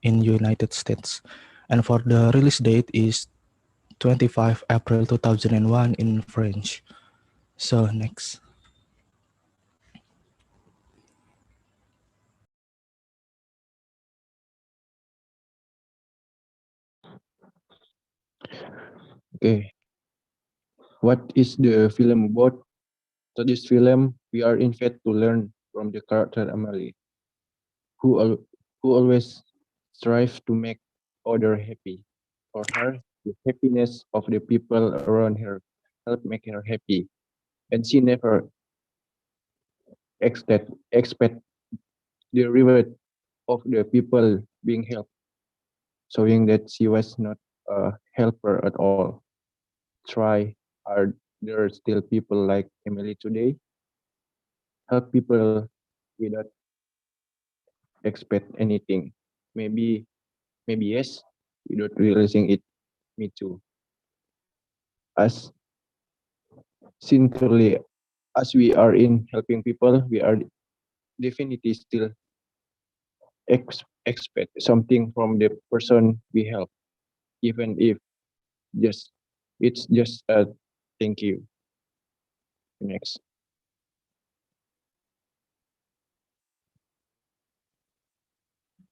in United States. And for the release date is 25 April 2001 in French. So next. Okay, what is the film about? So this film, we are invited to learn from the character Emily, who who always strives to make other happy. For her, the happiness of the people around her help make her happy, and she never expect the reward of the people being helped, showing that she was not a helper at all. Try, are there still people like Emily today? Help people without expect anything. Maybe, maybe yes, without realizing it. Me too. As sincerely as we are in helping people, we are definitely still expect something from the person we help, even if just it's just a thank you. Next.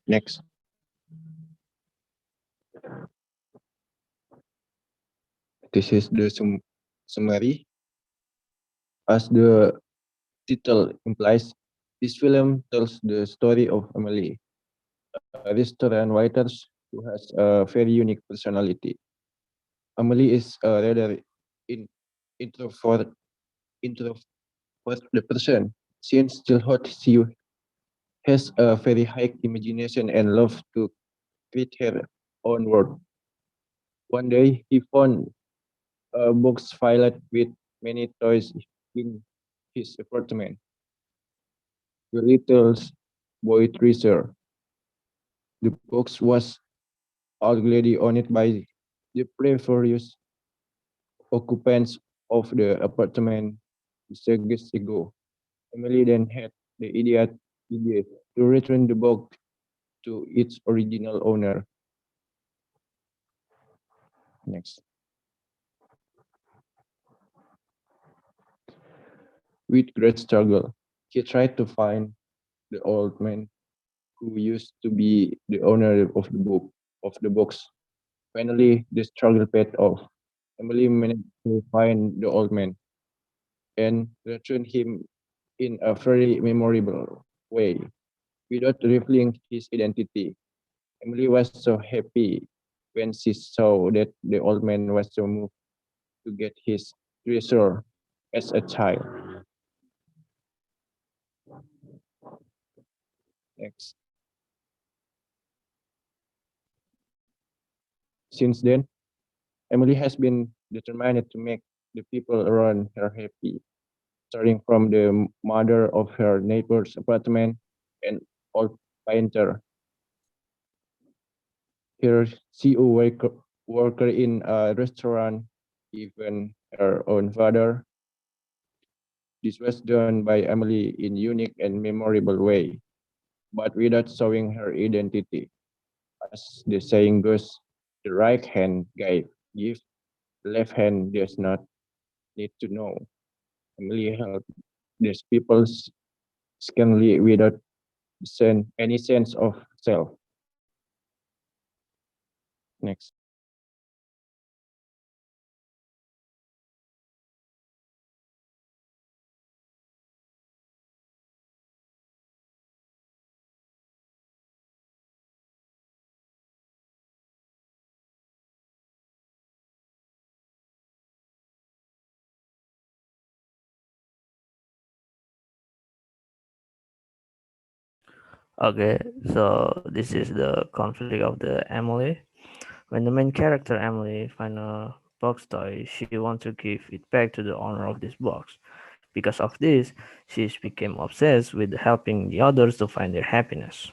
Next. This is the summary. As the title implies, this film tells the story of Emily, a restaurant writer who has a very unique personality. Emily is a rather in, introvert, introvert the person. Since childhood, she has a very high imagination and loves to create her own world. One day, he found a box filled with many toys in his apartment. The little boy treasure. The box was already owned by the previous occupants of the apartment decades ago. Emily then had the idea to return the box to its original owner. Next. With great struggle, he tried to find the old man who used to be the owner of the box. Finally, the struggle paid off. Emily managed to find the old man and return him in a very memorable way without revealing his identity. Emily was so happy when she saw that the old man was so moved to get his treasure as a child. Next. Since then, Emily has been determined to make the people around her happy, starting from the mother of her neighbor's apartment and old painter, her CEO worker in a restaurant, even her own father. This was done by Emily in unique and memorable way, but without showing her identity. As the saying goes, the right hand give, the left hand does not need to know. Emily helped these people scantily without any sense of self. Next. Okay, so this is the conflict of the Emily. When the main character Emily finds a box toy, she wants to give it back to the owner of this box. Because of this, she became obsessed with helping the others to find their happiness.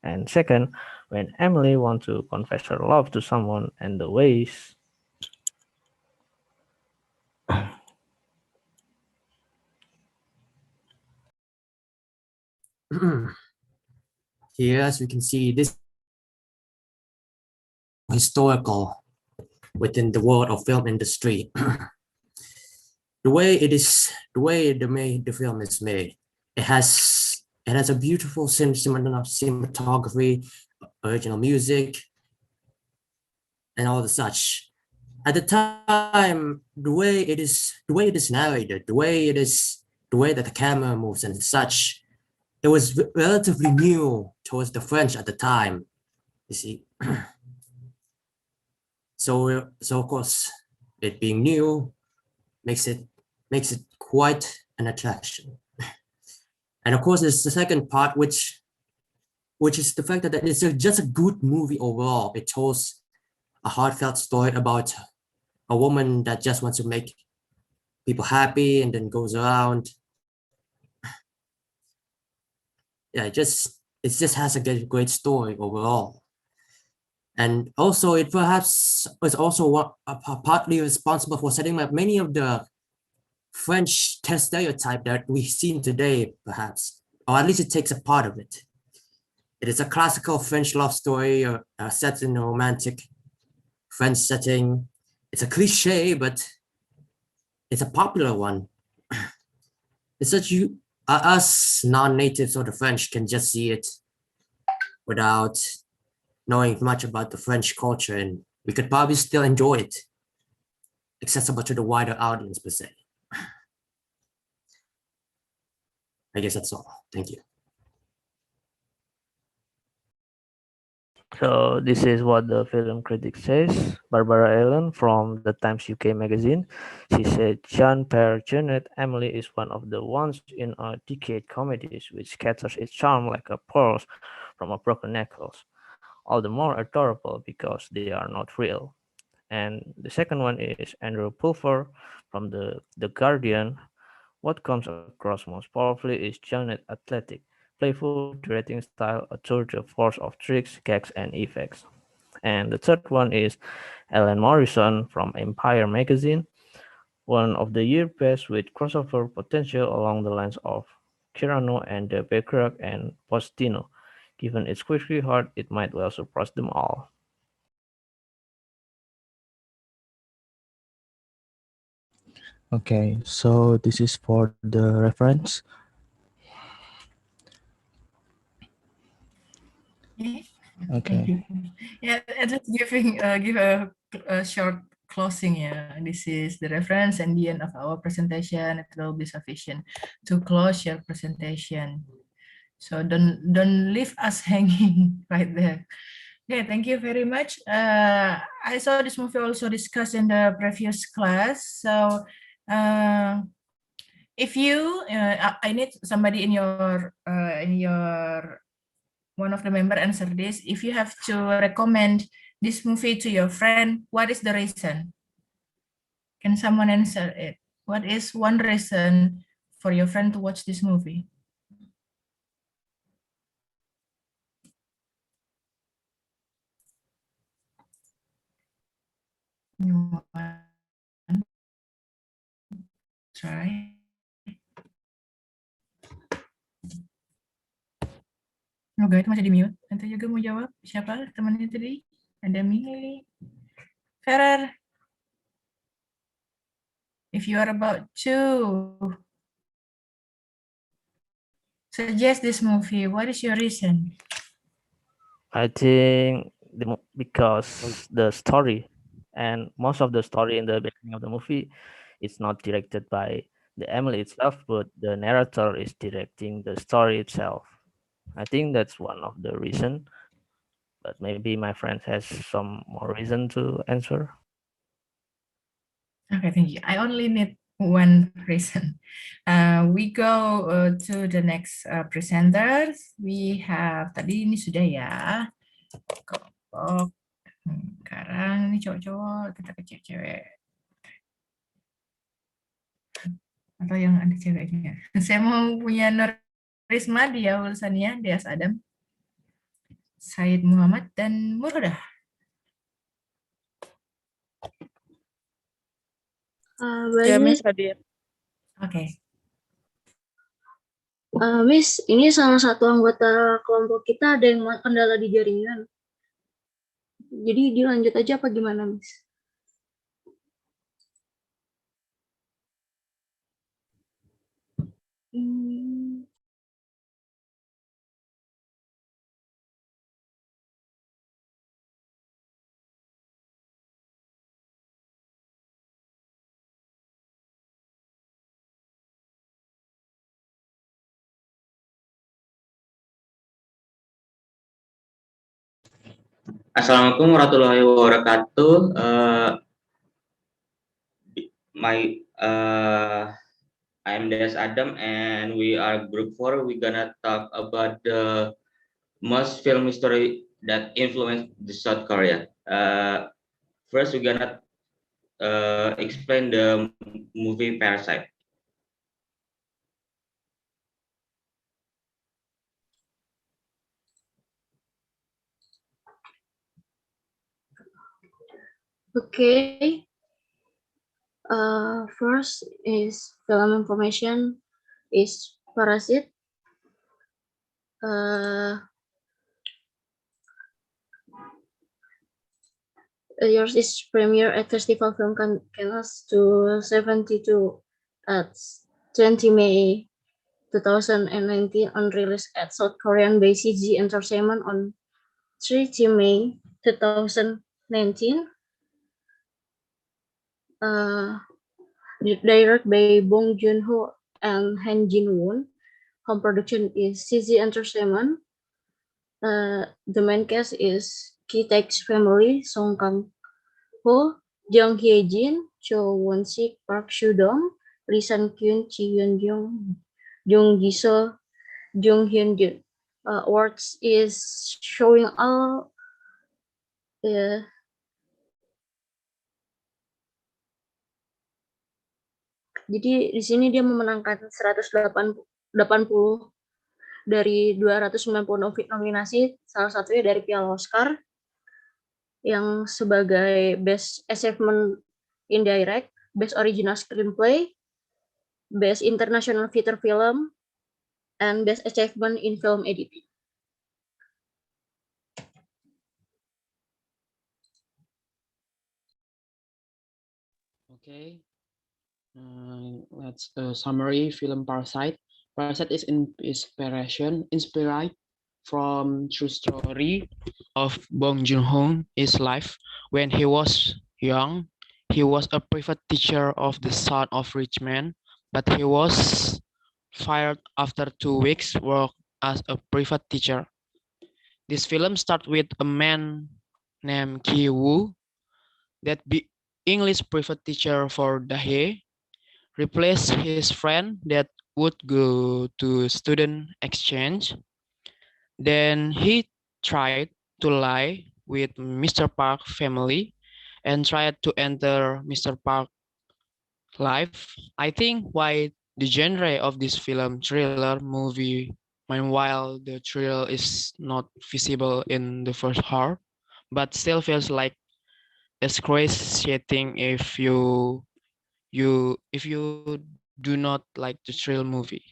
And second, when Emily wants to confess her love to someone and the ways Here, as we can see, this historical within the world of film industry. The way the film is made, it has a beautiful cinematography, original music, and all the such. At the time, the way it is narrated, the way that the camera moves and such, it was relatively new towards the French at the time. You see, so of course, it being new makes it quite an attraction. And of course, there's the second part, which is the fact that it's just a good movie overall. It tells a heartfelt story about a woman that just wants to make people happy and then goes around. Yeah, it just has a great story overall. And also, it perhaps was also partly responsible for setting up many of the French stereotype that we've seen today, perhaps, or at least it takes a part of it. It is a classical French love story set in a romantic French setting. It's a cliche, but it's a popular one. It's such us non-natives of the French can just see it without knowing much about the French culture, and we could probably still enjoy it, accessible to the wider audience per se. I guess that's all. Thank you. So this is what the film critic says. Barbara Allen from the Times UK magazine. She said Jean-Pierre Jeunet Emily is one of the once in a decade comedies which scatters its charm like a pearl from a broken necklace. All the more adorable because they are not real. And the second one is Andrew Pulver from the Guardian. What comes across most powerfully is Jeunet athletic, playful directing style, a tour de force of tricks, gags, and effects. And the third one is Ellen Morrison from Empire magazine, one of the year best with crossover potential along the lines of Cyrano and De Bergerac and Postino. Given its quirky heart, it might well surprise them all. Okay, so this is for the reference. Okay. Yeah, and just give a short closing. Yeah, this is the reference and the end of our presentation. It will be sufficient to close your presentation. So don't leave us hanging right there. Okay, thank you very much. I saw this movie also discussed in the previous class. So if you, I need somebody in your one of the member answer this. If you have to recommend this movie to your friend, what is the reason? Can someone answer it? What is one reason for your friend to watch this movie? You want try? Yoga itu masih di mute. Nanti juga mau jawab. Siapa temannya tadi? Ada Mili. Ferrer. If you are about to suggest this movie, what is your reason? I think because the story and most of the story in the beginning of the movie is not directed by the Emily itself, but the narrator is directing the story itself. I think that's one of the reason, but maybe my friend has some more reason to answer. Okay, thank you. I only need one reason. We go to the next presenters. We have tadi ini sudah ya. Kelompok. Sekarang ini cowok-cowok, kita ke cewek-cewek. Atau yang ada ceweknya. Saya mau punya Nur Risma, dia Ulsania, Deas Adam, Said Muhammad, dan Murhoda. Ya, Miss hadir. Oke. Miss, ini salah satu anggota kelompok kita ada yang kendala di jaringan. Jadi dilanjut aja apa gimana, Miss? Assalamualaikum warahmatullahi wabarakatuh. I'm Des Adam and we are group 4. We're gonna talk about the most film history that influenced the South Korea. First, we're gonna explain the movie Parasite. Okay. First is film information is Parasite. Yours is premiere at Festival Film Cannes 272 at 20 May 2019 on release at South Korean by CG Entertainment on 30 May 2019. Directed by Bong Joon-ho and Han Jin-won. Home production is CG Entertainment. The main cast is Ki Taek's family, Song Kang-ho, Jung Hye-jin, Cho Won-sik, Park Soo-dong, Lee San-kyun, Chi Yeon-jung, Jung Ji-seo, Jung Hyun-jun. Awards is showing all jadi di sini dia memenangkan 180 dari 290 nominasi, salah satunya dari Piala Oscar yang sebagai Best Achievement in Direct, Best Original Screenplay, Best International Feature Film, and Best Achievement in Film Editing. Okay. Let's summary film Parasite. Parasite is inspired from true story of Bong Joon-ho. His life when he was young, he was a private teacher of the son of rich man, but he was fired after 2 weeks work as a private teacher. This film starts with a man named Ki Woo that be English private teacher for Dahe replace his friend that would go to student exchange. Then he tried to lie with Mr. Park family and tried to enter Mr. Park life. I think why the genre of this film thriller movie, meanwhile the thrill is not visible in the first half, but still feels like excruciating if you do not like the thrill movie.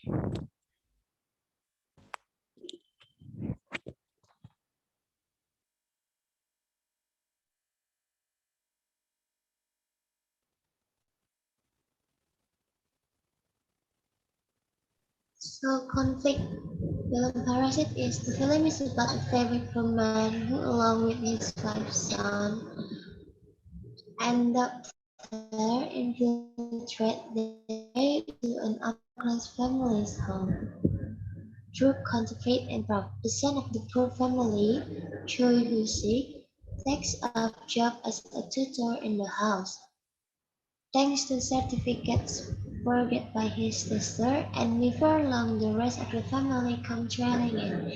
So conflict. Film Parasite is the film is about a favorite from man who, along with his wife son and doctor, infiltrate their way to an upper-class family's home. Through conflict and pride, the son of the poor family, Choi Woo-sik, takes up job as a tutor in the house. Thanks to certificates forged by his sister, and before long the rest of the family come trailing in.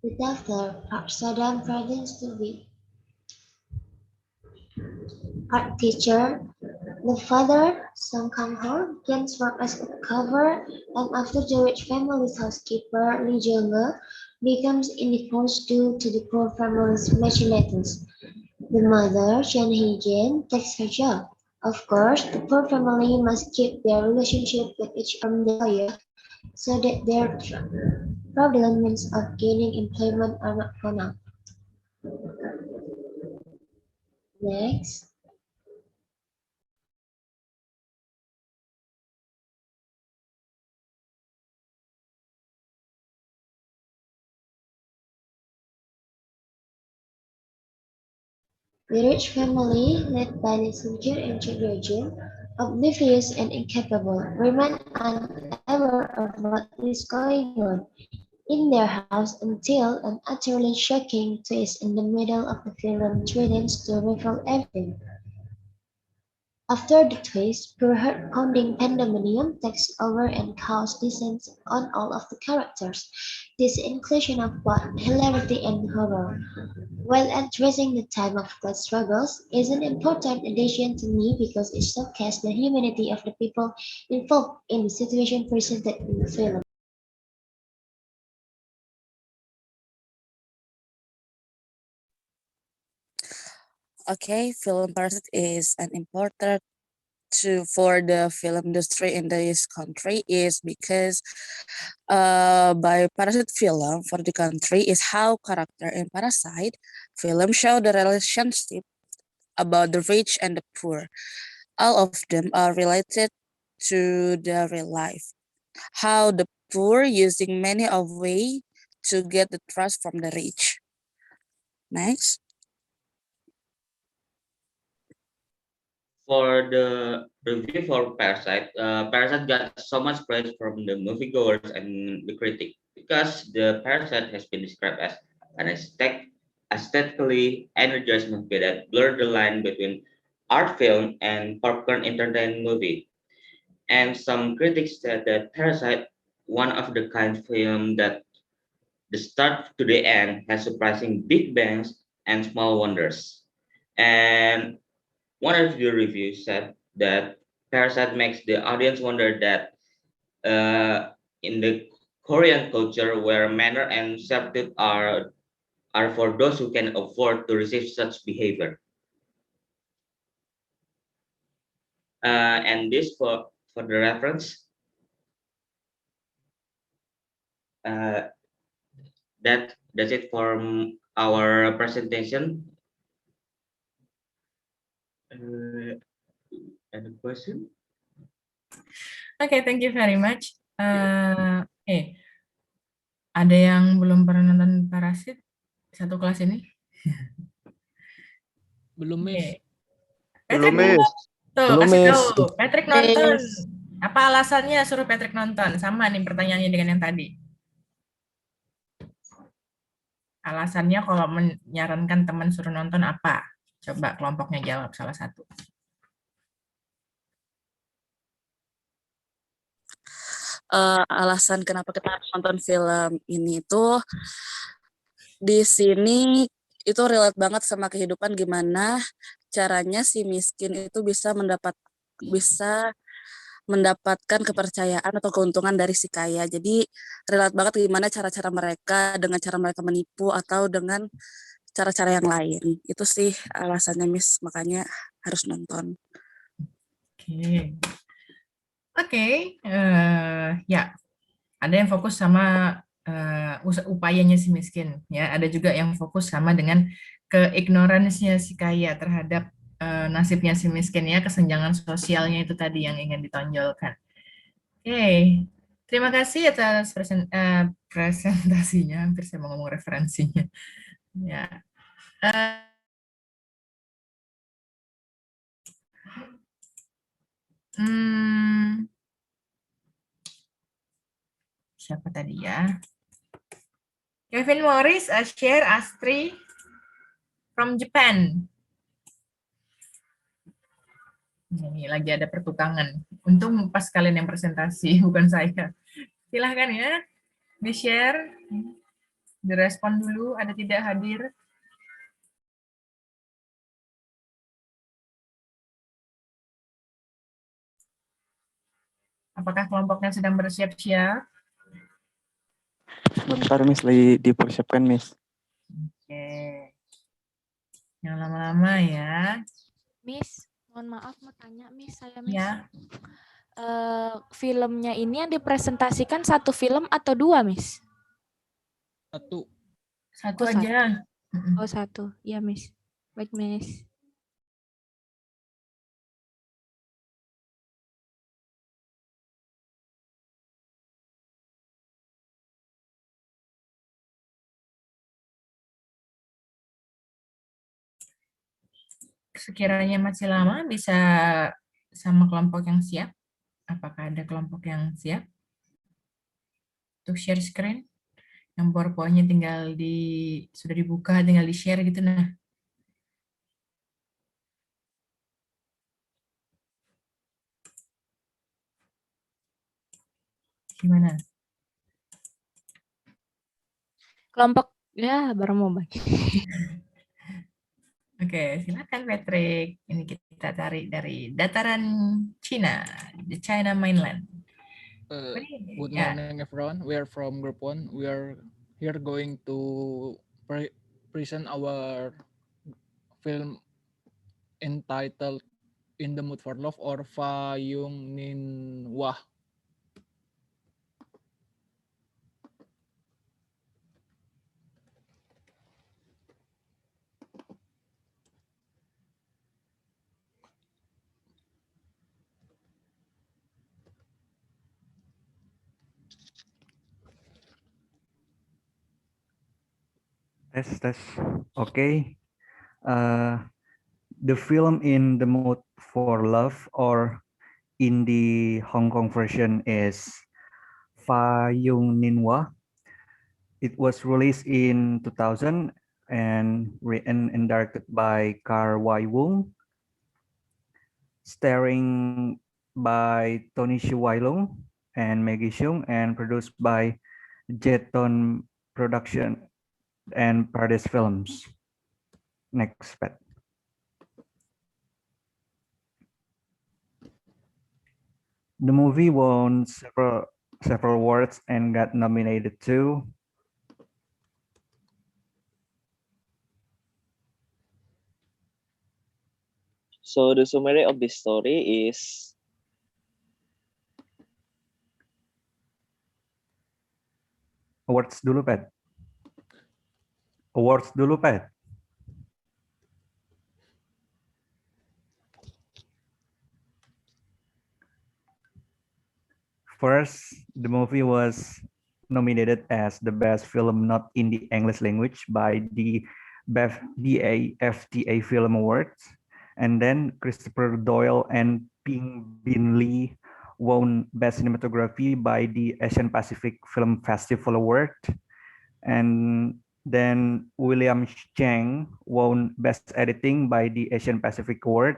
The doctor, Park Sadam, pretends to be art teacher. The father, Song Kang-ho, begins work as a cover, and after the rich family's housekeeper, Lee Jung-ge, becomes indifferent due to the poor family's machinations. The mother, Chen Hee-jin, takes her job. Of course, the poor family must keep their relationship with each from the employer, so that their fraudulent means of gaining employment are not found out. Next. The rich family, led by the soldier and Jin, oblivious and incapable, remain unaware of what is going on in their house until an utterly shocking twist in the middle of the film threatens to reveal everything. After the twist, pure heart-pounding pandemonium takes over and chaos descends on all of the characters. This inclusion of both hilarity and horror, while addressing the time of class struggles, is an important addition to me because it showcases the humanity of the people involved in the situation presented in the film. Okay, film Parasite is an important for the film industry in this country is because by Parasite film for the country is how character in Parasite film show the relationship about the rich and the poor. All of them are related to the real life. How the poor using many of way to get the trust from the rich. Next. For the review for Parasite, Parasite got so much praise from the moviegoers and the critic because the Parasite has been described as an aesthetically energized movie that blurred the line between art film and popcorn entertainment movie. And some critics said that Parasite, one of the kind film that the start to the end has surprising big bangs and small wonders. And one of the reviews said that Parasite makes the audience wonder that in the Korean culture where manner and servitude are for those who can afford to receive such behavior. And this for the reference. That's it from our presentation. Any question? Okay, thank you very much. Ada yang belum pernah nonton Parasit satu kelas ini? Belum, Miss. Patrick Belum, Miss. Tuh, Belum, kasih Miss. tahu. Patrick nonton. Apa alasannya suruh Patrick nonton? Sama nih pertanyaannya dengan yang tadi. Alasannya kalau menyarankan teman suruh nonton apa? Coba kelompoknya jawab salah satu. Alasan kenapa kita harus nonton film ini tuh di sini itu relate banget sama kehidupan gimana caranya si miskin itu bisa mendapatkan kepercayaan atau keuntungan dari si kaya. Jadi relate banget gimana cara-cara mereka dengan cara mereka menipu atau dengan cara-cara yang lain. Itu sih alasannya Miss, makanya harus nonton. Oke, ya ada yang fokus sama upayanya si miskin, ya ada juga yang fokus sama dengan keignoransinya si kaya terhadap nasibnya si miskin, ya kesenjangan sosialnya itu tadi yang ingin ditonjolkan. Oke, terima kasih atas presentasinya, hampir saya mau ngomong referensinya. Ya. Siapa tadi ya? Kevin Morris share Astri from Japan. Ini lagi ada pertukangan. Untung pas kalian yang presentasi, bukan saya. Silahkan ya, di-share, direspon dulu, ada tidak hadir. Apakah kelompoknya sedang bersiap-siap? Bentar, Miss, lagi dipersiapkan, Miss. Oke. Yang lama-lama ya. Miss, mohon maaf mau tanya, Miss, saya Miss. Ya. Filmnya ini yang dipresentasikan satu film atau dua, Miss? Satu. Satu aja. Oh, satu. Ya, Miss. Baik, Miss. sekiranya masih lama bisa sama kelompok yang siap. Apakah ada kelompok yang siap untuk share screen? Yang PowerPoint-nya tinggal sudah dibuka, tinggal di-share gitu. Nah, gimana? Kelompok ya baru mau baca. Oke, silakan Patrick. Ini kita cari dari dataran Cina, the China mainland. Good Ya, morning, everyone. We are from Group 1. We are here going to present our film entitled In the Mood for Love or Fa Yung Nin Wah. Tes. Okay. The film In the Mood for Love or in the Hong Kong version is Fa Yung Ninwa. It was released in 2000 and written and directed by Kar Wai Wung, starring by Tony Shu Wai Lung and Maggie Cheung, and produced by Jeton Production and Paradise Films. Next, Pat. The movie won several awards and got nominated too. So the summary of this story is Awards dulu, Pat. First, the movie was nominated as the best film not in the English language by the BAFTA Film Awards. And then Christopher Doyle and Ping Bin Lee won Best Cinematography by the Asian Pacific Film Festival Award. And then William Chang won Best Editing by the Asian Pacific Award.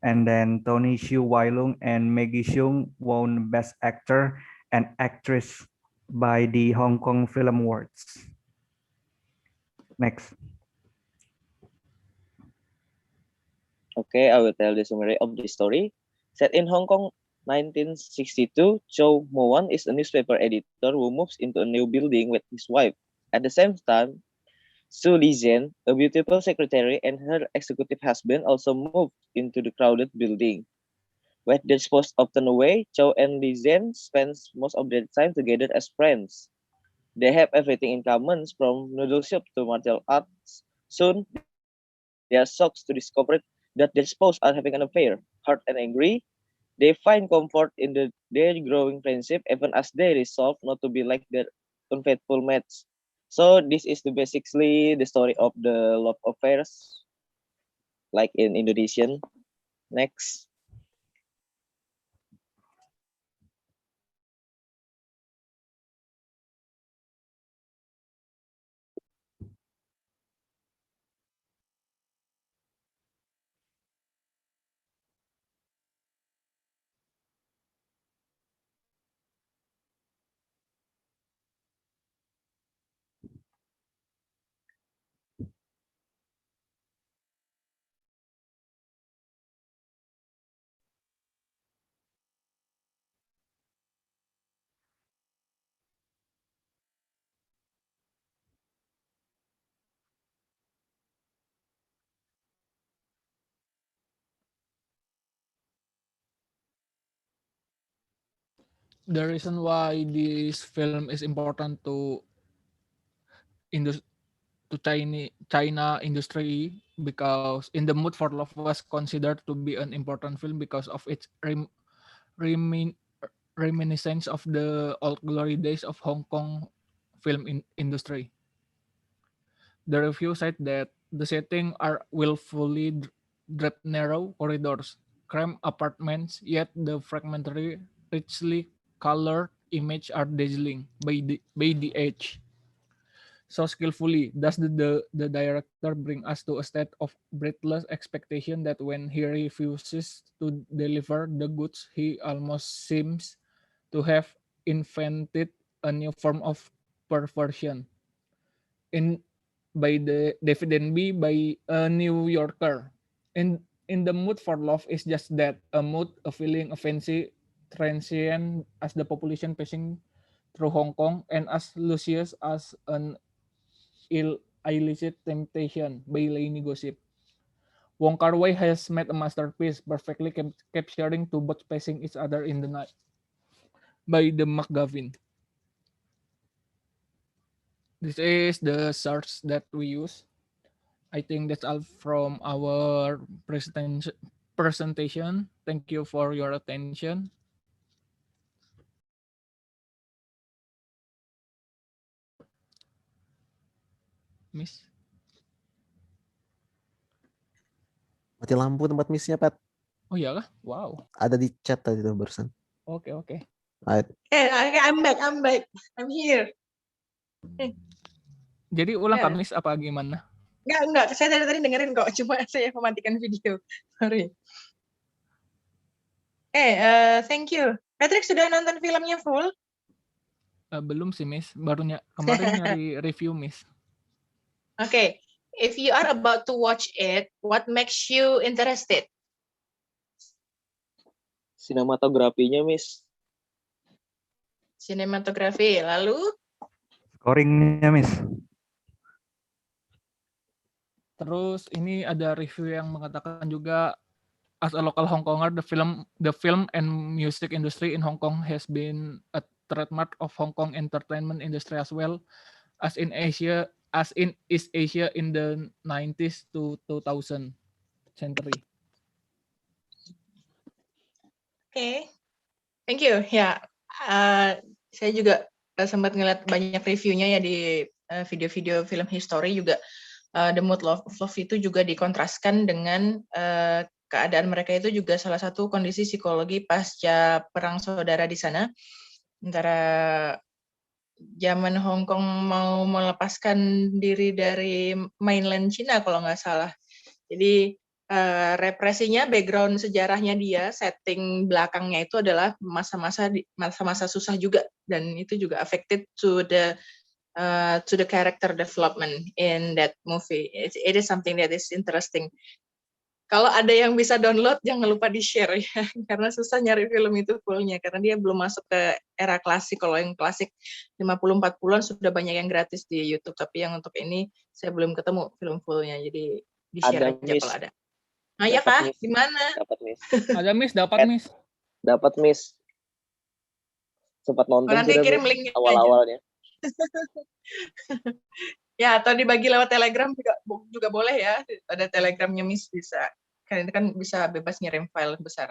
And then Tony Shu Wai Lung and Maggie Cheung won Best Actor and Actress by the Hong Kong Film Awards. Next. Okay, I will tell the summary of the story. Set in Hong Kong, 1962, Chow Mo-wan is a newspaper editor who moves into a new building with his wife. At the same time, Su Li-zhen, a beautiful secretary, and her executive husband also moved into the crowded building. With their spouse often away, Chow and Li-zhen spends most of their time together as friends. They have everything in common, from noodle soup to martial arts. Soon, they are shocked to discover that their spouse are having an affair. Hurt and angry, they find comfort in their growing friendship, even as they resolve not to be like their unfaithful mates. So this is basically the story of the love affairs, like in Indonesian. Next. The reason why this film is important to China industry, because In the Mood for Love was considered to be an important film because of its reminiscence of the old glory days of Hong Kong film industry. The review said that the setting are willfully draped narrow corridors, cramped apartments, yet the fragmentary, richly colored image are dazzling by the edge. So skillfully does the director bring us to a state of breathless expectation that when he refuses to deliver the goods, he almost seems to have invented a new form of perversion. In by the David Denby by a New Yorker. In the mood for love is just that, a mood, a feeling, a fancy, transient as the population passing through Hong Kong, and as luscious as an illicit temptation by Lainey Gossip. Wong Kar-wai has made a masterpiece, perfectly capturing two boats passing each other in the night by the McGavin. This is the source that we use. I think that's all from our presentation. Thank you for your attention. Miss. Mati lampu tempat Missnya, Pat. Oh iya kah? Wow. Ada di chat tadi tuh barusan. Oke, oke. Right. Okay, I'm back. I'm here. Jadi ulang Yeah. Kamis apa gimana? Enggak. Saya dari tadi dengerin kok. Cuma saya mematikan video. Sorry. Thank you. Patrick sudah nonton filmnya full? Belum sih, Miss. Kemarin nyari review, Miss. Okay. If you are about to watch it, what makes you interested? Sinematografinya, Miss. Sinematografi. Lalu? Scoringnya, Miss. Terus ini ada review yang mengatakan juga, as a local Hong Konger, the film and music industry in Hong Kong has been a trademark of Hong Kong entertainment industry as well as in East Asia in the 90s to 2000 century. Okay. Thank you. Ya, saya juga sempat ngeliat banyak reviewnya ya di video-video film history juga. The Mood of Love itu juga dikontraskan dengan keadaan mereka itu juga salah satu kondisi psikologi pasca perang saudara di sana. Antara zaman Hong Kong mau melepaskan diri dari mainland China kalau nggak salah. Jadi represinya, background sejarahnya dia, setting belakangnya itu adalah masa-masa susah juga, dan itu juga affected to the character development in that movie. It is something that is interesting. Kalau ada yang bisa download, jangan lupa di-share ya, karena susah nyari film itu fullnya, karena dia belum masuk ke era klasik. Kalau yang klasik 50-40-an sudah banyak yang gratis di YouTube, tapi yang untuk ini saya belum ketemu film fullnya, jadi di-share aja kalau ada. Nah ya Kak, gimana? Dapat, Miss. Ada, Miss, dapat, Miss. Dapat, Miss. Sempat nonton nanti sudah, kirim Miss, linknya awal-awalnya. Ya, atau dibagi lewat Telegram juga boleh ya. Ada Telegramnya Miss, bisa. Kan itu kan bisa bebas ngirim file besar.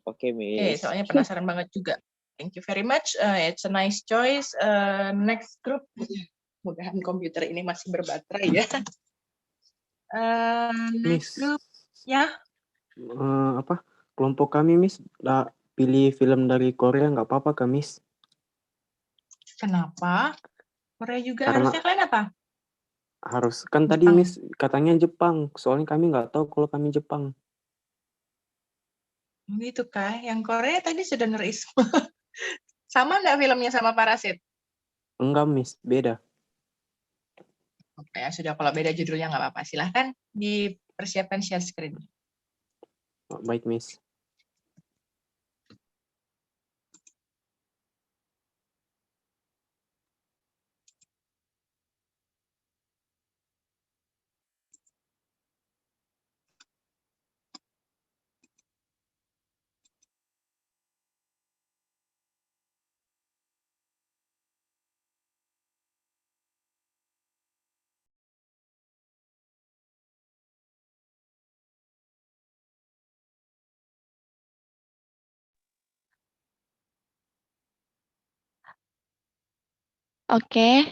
Oke, Miss. Soalnya penasaran banget juga. Thank you very much. It's a nice choice. Next group. Mudahan komputer ini masih berbaterai ya. Next Miss. group. Ya. Kelompok kami, Miss, pilih film dari Korea nggak apa-apa, Kak, Miss? Kenapa? Korea juga. Karena Harusnya kalian apa? harus kan tadi Jepang. Miss katanya Jepang, soalnya kami nggak tahu kalau kami Jepang. Gitu Kak. Yang Korea tadi sudah nerisme. Sama nggak filmnya sama Parasit? Enggak, Miss, beda. Oke, ya sudah, kalau beda judulnya nggak apa-apa. Silahkan dipersiapkan share screen. Baik, Miss. Okay,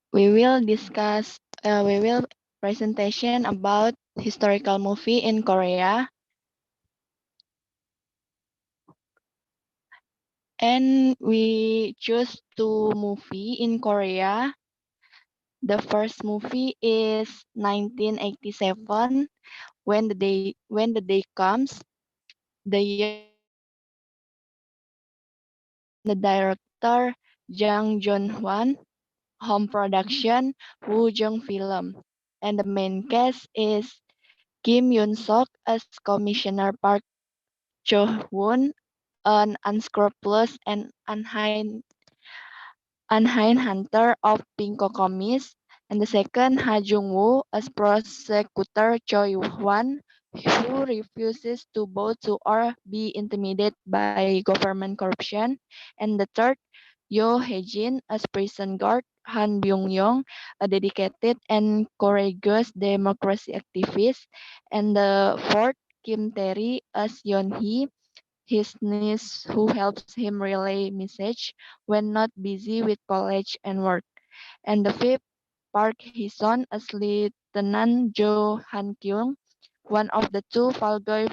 we will discuss. We will presentation about historical movie in Korea. And we choose two movie in Korea. The first movie is 1987, When the Day Comes. The year the director Jang Jun-hwan, home production Woo Jung Film, and the main cast is Kim Yoon-sok as Commissioner Park Cho-woon, an unscrupulous and unhinged hunter of pink cocomis, and the second Ha Jung-woo as prosecutor Choi Hwan, who refuses to bow to or be intimidated by government corruption, and the third Yo Hae-jin as prison guard Han Byung-yong, a dedicated and courageous democracy activist, and the fourth Kim Tae-ri as Yeon-hee, his niece who helps him relay message when not busy with college and work, and the fifth Park Hee-sun as Lieutenant Jo Han-kyung, one of the two Falgoy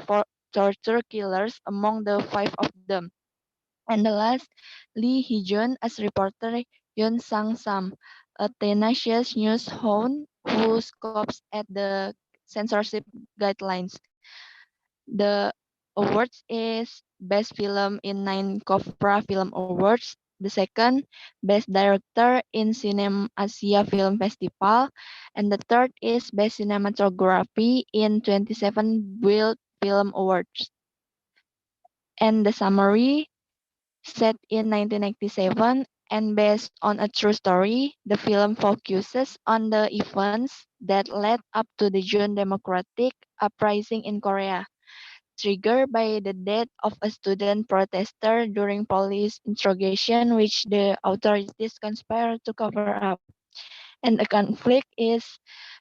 torture killers among the five of them, and the last Lee Hee-jun as reporter Yoon Sang-sam, a tenacious news hound who scoffs at the censorship guidelines. The awards is Best Film in 9 Copra Film Awards. The second, Best Director in Cinem Asia Film Festival. And the third is Best Cinematography in 27 Wild Film Awards. And the summary, set in 1997 and based on a true story, the film focuses on the events that led up to the June Democratic Uprising in Korea, triggered by the death of a student protester during police interrogation, which the authorities conspired to cover up. And the conflict is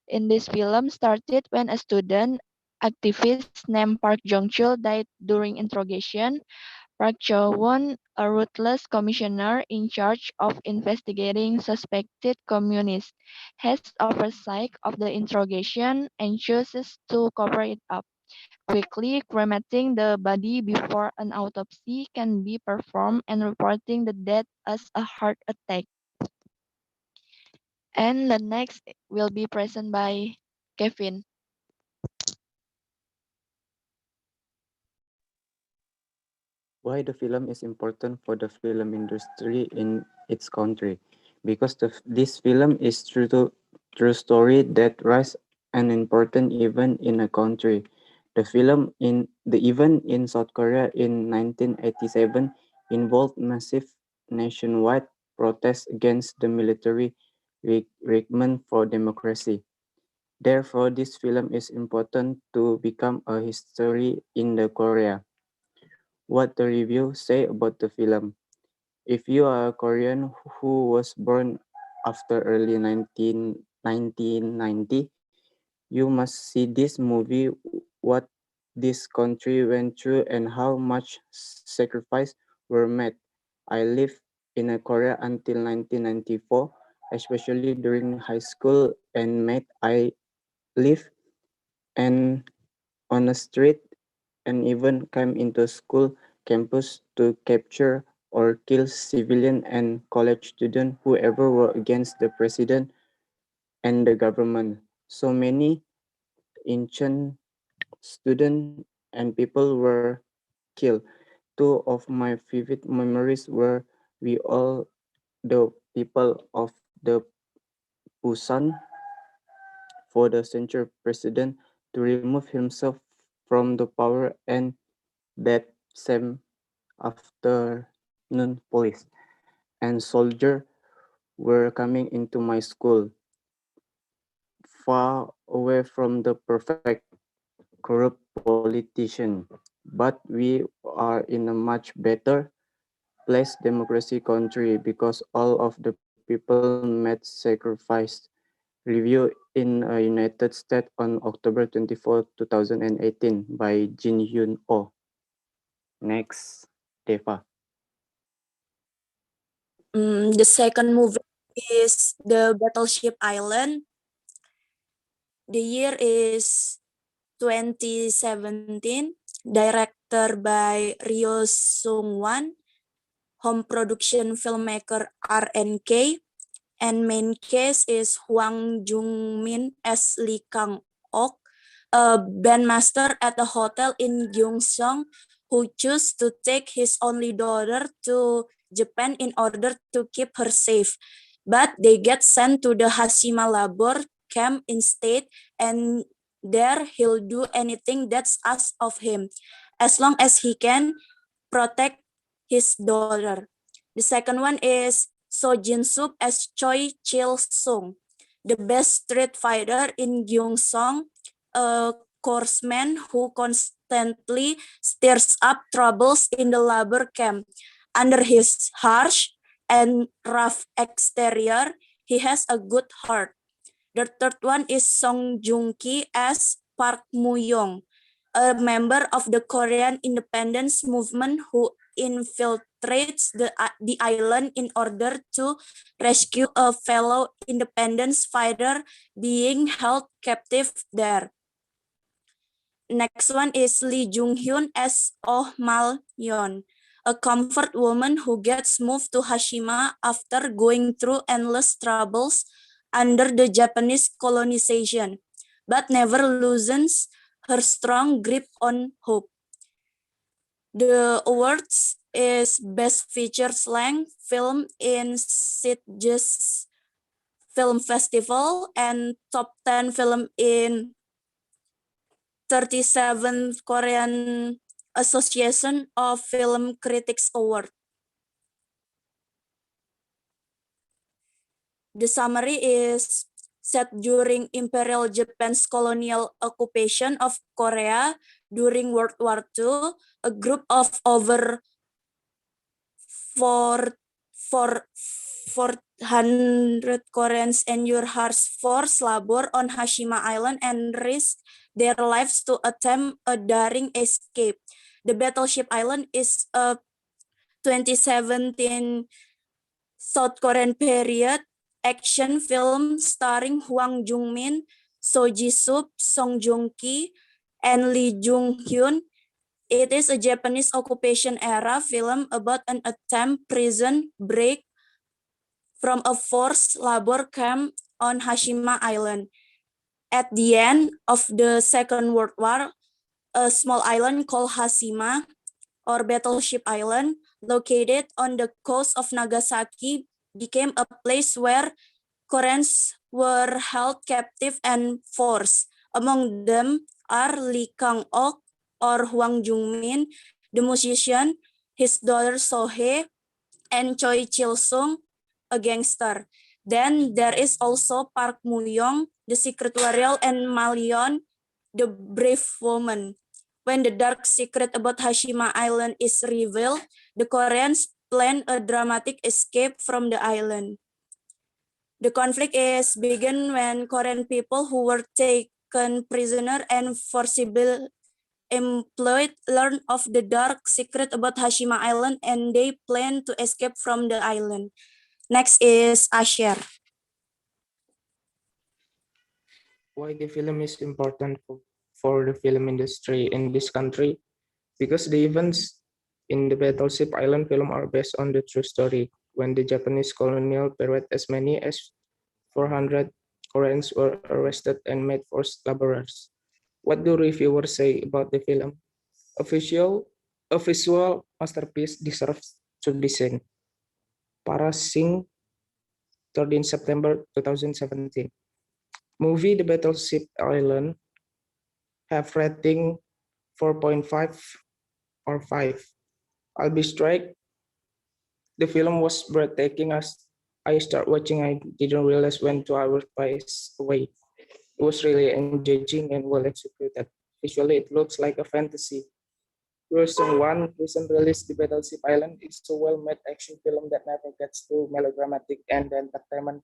in this film started when a student activist named Park Jong-chul died during interrogation. Park Cho-won, a ruthless commissioner in charge of investigating suspected communists, has oversight of the interrogation and chooses to cover it up, quickly cremating the body before an autopsy can be performed and reporting the death as a heart attack. And the next will be present by Kevin. Why the film is important for the film industry in its country? Because this film is true story that rise an important event in a country. The event in South Korea in 1987 involved massive nationwide protests against the military regime for democracy. Therefore, this film is important to become a history in the Korea. What the review say about the film? If you are a Korean who was born after early 1990, you must see this movie, what this country went through and how much sacrifice were made. I lived in Korea until 1994, especially during high school and I lived and on a street and even came into school campus to capture or kill civilian and college students whoever were against the president and the government. So many ancient students and people were killed. Two of my vivid memories were we all the people of the Busan for the censure president to remove himself from the power and that same afternoon police and soldier were coming into my school far away from the perfect corrupt politician, but we are in a much better place democracy country because all of the people made sacrifice. Review in United States on October 24, 2018 by Jin Hyun Oh. Next, Deva. The second movie is The Battleship Island. The year is 2017. Director by Ryo Sung-wan. Home production filmmaker RNK. And main cast is Hwang Jung-min as Lee Kang-ok, a bandmaster at a hotel in Gyeongsang who chose to take his only daughter to Japan in order to keep her safe. But they get sent to the Hashima labor camp instead, and there he'll do anything that's asked of him, as long as he can protect his daughter. The second one is So Jin-sup as Choi Chil-sung, the best street fighter in Gyeongsang, a courseman who constantly stirs up troubles in the labor camp. Under his harsh and rough exterior, he has a good heart. The third one is Song Joong-ki as Park Moo-young, a member of the Korean independence movement who infiltrates the island in order to rescue a fellow independence fighter being held captive there. Next one is Lee Jung-hyun as Oh Mal-yeon, a comfort woman who gets moved to Hashima after going through endless troubles under the Japanese colonization, but never loosens her strong grip on hope. The awards is Best Feature Length Film in Sitges Film Festival and Top 10 Film in 37th Korean Association of Film Critics Award. The summary is set during Imperial Japan's colonial occupation of Korea during World War II. A group of over 400 Koreans endure harsh forced labor on Hashima Island and risk their lives to attempt a daring escape. The Battleship Island is a 2017 South Korean period action film starring Hwang Jung-min, So Ji-sup, Song Joong-ki, and Lee Jung-hyun. It is a Japanese occupation era film about an attempt prison break from a forced labor camp on Hashima Island. At the end of the Second World War, a small island called Hashima, or Battleship Island, located on the coast of Nagasaki, became a place where Koreans were held captive and forced. Among them are Lee Kang-ok, or Hwang Jung-min, the musician, his daughter Sohee, and Choi Chil-sung, a gangster. Then there is also Park Moo-young, the secretarial, and Mal-yeon, the brave woman. When the dark secret about Hashima Island is revealed, the Koreans plan a dramatic escape from the island. The conflict is begun when Korean people who were taken prisoner and forcibly employed learn of the dark secret about Hashima Island and they plan to escape from the island. Next is Asher. Why the film is important for the film industry in this country? Because the events in the Battleship Island film are based on the true story. When the Japanese colonial period, as many as 400 Koreans were arrested and made forced laborers. What do reviewers say about the film? A visual masterpiece deserves to be seen. Parasing, 13 September 2017. Movie The Battleship Island have rating 4.5 or 5. I'll be straight. The film was breathtaking. As I start watching, I didn't realize when 2 hours passed away. It was really engaging and well executed. Visually, it looks like a fantasy. Version 1, recent release, The Battleship Island, is a well-made action film that never gets too melodramatic, and the entertainment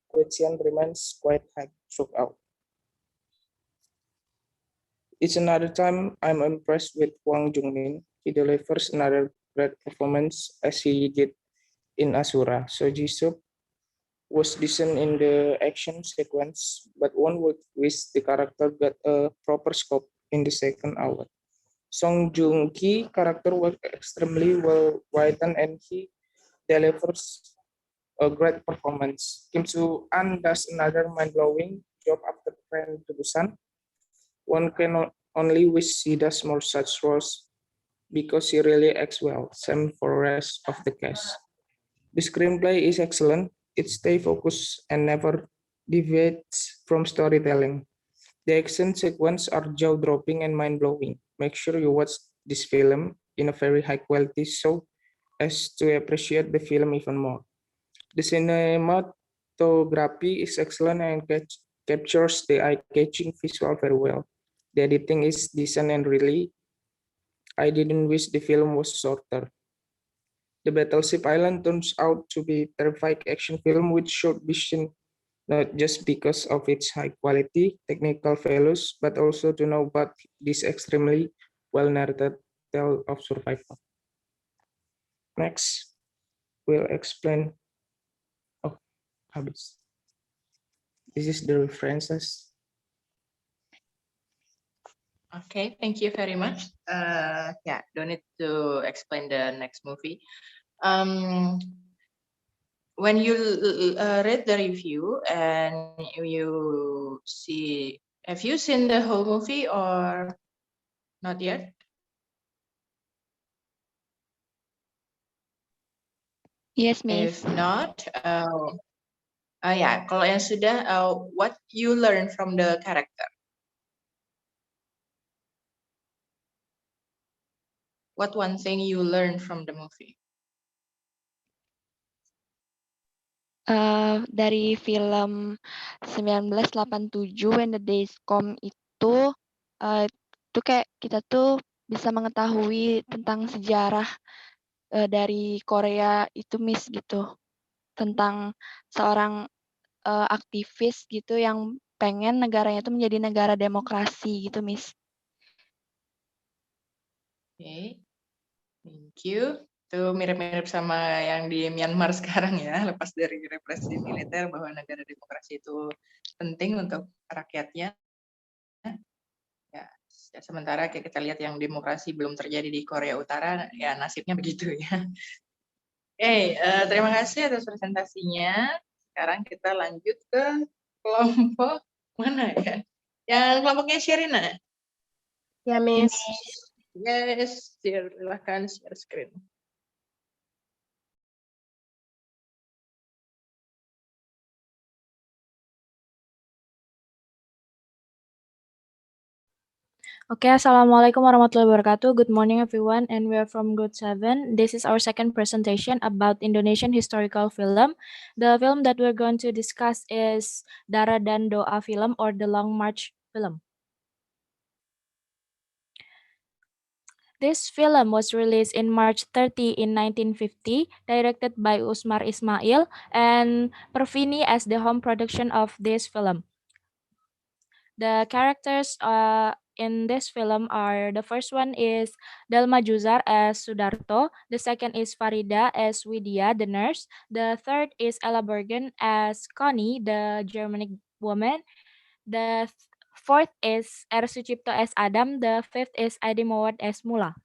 quotient remains quite high throughout. It's another time I'm impressed with Hwang Jung-min. He delivers another great performance as he did in Asura. So Ji-sup was decent in the action sequence, but one would wish the character got a proper scope in the second hour. Song Joong-ki character was extremely well written and he delivers a great performance. Kim Soo-an does another mind-blowing job after Train to Busan. One can only wish he does more such roles because he really acts well. Same for the rest of the cast. The screenplay is excellent. It stays focused and never deviates from storytelling. The action sequences are jaw-dropping and mind-blowing. Make sure you watch this film in a very high-quality so as to appreciate the film even more. The cinematography is excellent and captures the eye-catching visual very well. The editing is decent and really, I didn't wish the film was shorter. The Battleship Island turns out to be a terrifying action film with short vision, not just because of its high quality technical values, but also to know about this extremely well-narrated tale of survival. Next, we'll explain. Oh, habis. This is the references. Okay, thank you very much. Yeah, don't need to explain the next movie. When you read the review and you see, have you seen the whole movie or not yet? Yes, Miss. If not, yeah, kalau yang sudah, what you learn from the character? What one thing you learn from the movie? Dari film 1987 When the Days Come itu kayak kita tuh bisa mengetahui tentang sejarah dari Korea itu, Miss, gitu, tentang seorang aktivis gitu yang pengen negaranya itu menjadi negara demokrasi gitu, Miss. Oke, thank you. Itu mirip-mirip sama yang di Myanmar sekarang ya, lepas dari represi militer bahwa negara demokrasi itu penting untuk rakyatnya. Ya, sementara kita lihat yang demokrasi belum terjadi di Korea Utara, ya nasibnya begitu ya. Oke, terima kasih atas presentasinya. Sekarang kita lanjut ke kelompok mana ya? Yang kelompoknya Sherina. Ya, Miss. Yes, silakan share screen. Okay, Assalamualaikum warahmatullahi wabarakatuh. Good morning, everyone, and we are from Grade 7. This is our second presentation about Indonesian historical film. The film that we're going to discuss is Dara dan Doa film or The Long March film. This film was released in March 30 in 1950, directed by Usmar Ismail, and Pervini as the home production of this film. The characters in this film are, the first one is Dalma Juzar as Sudarto, the second is Farida as Widya, the nurse, the third is Ella Bergen as Connie, the Germanic woman, the fourth is R. Sucipto as Adam, the fifth is Adi Mawad as Mula.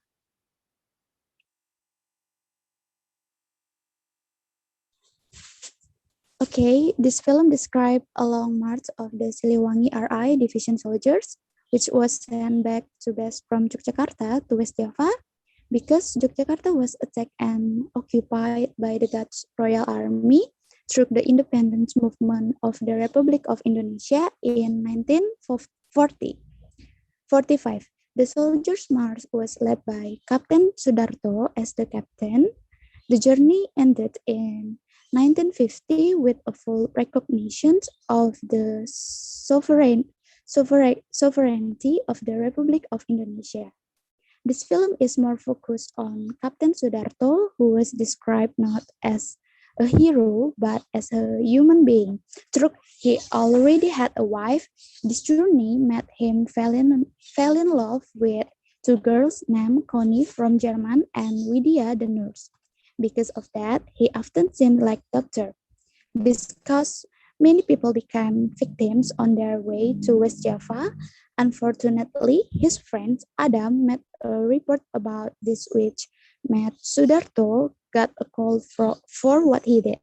Okay, this film described a long march of the Siliwangi RI Division soldiers, which was sent back to base from Yogyakarta to West Java because Yogyakarta was attacked and occupied by the Dutch Royal Army through the independence movement of the Republic of Indonesia in 1945. The soldiers' march was led by Captain Sudarto as the captain. The journey ended in 1950 with a full recognition of the sovereignty of the Republic of Indonesia. This film is more focused on Captain Sudarto, who was described not as a hero but as a human being. Though he already had a wife, this journey made him fell in love with two girls named Connie from German and Widya the nurse. Because of that, he often seemed like doctor. Because many people became victims on their way to West Java, unfortunately, his friend Adam made a report about this, which made Sudarto got a call for what he did.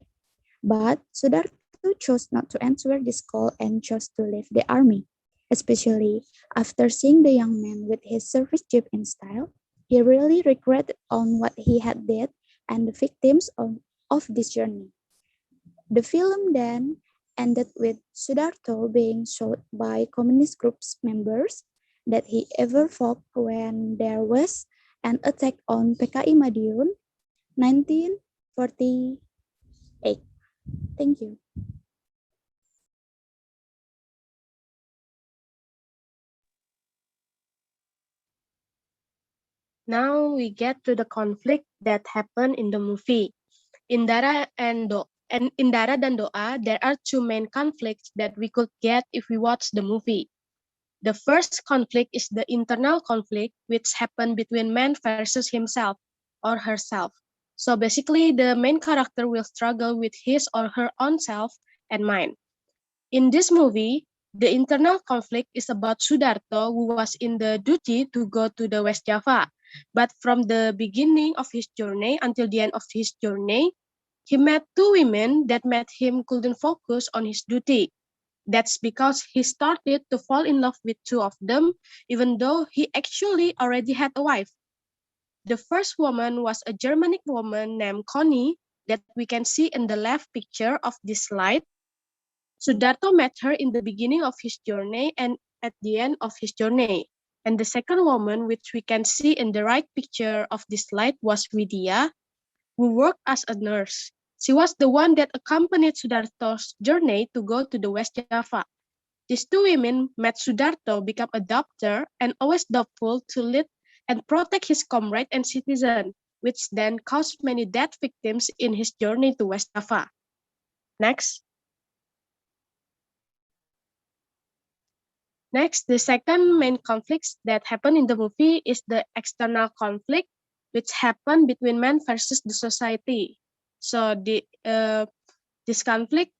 But Sudarto chose not to answer this call and chose to leave the army, especially after seeing the young man with his service jeep in style. He really regretted on what he had did and the victims of this journey. The film then ended with Sudarto being shot by communist groups members that he ever fought when there was an attack on PKI Madiun 1948. Thank you. Now we get to the conflict that happened in the movie. In Dara and in Dara dan Doa, there are two main conflicts that we could get if we watch the movie. The first conflict is the internal conflict, which happened between man versus himself or herself. So basically, the main character will struggle with his or her own self and mind. In this movie, the internal conflict is about Sudarto, who was in the duty to go to the West Java. But from the beginning of his journey until the end of his journey, he met two women that made him couldn't focus on his duty. That's because he started to fall in love with two of them, even though he actually already had a wife. The first woman was a Germanic woman named Connie that we can see in the left picture of this slide. Sudarto met her in the beginning of his journey and at the end of his journey. And the second woman, which we can see in the right picture of this slide, was Widya, who worked as a nurse. She was the one that accompanied Sudarto's journey to go to the West Java. These two women made Sudarto become a doctor and always doubtful to lead and protect his comrade and citizen, which then caused many death victims in his journey to West Java. Next. Next, the second main conflict that happened in the movie is the external conflict, which happened between man versus the society. So this conflict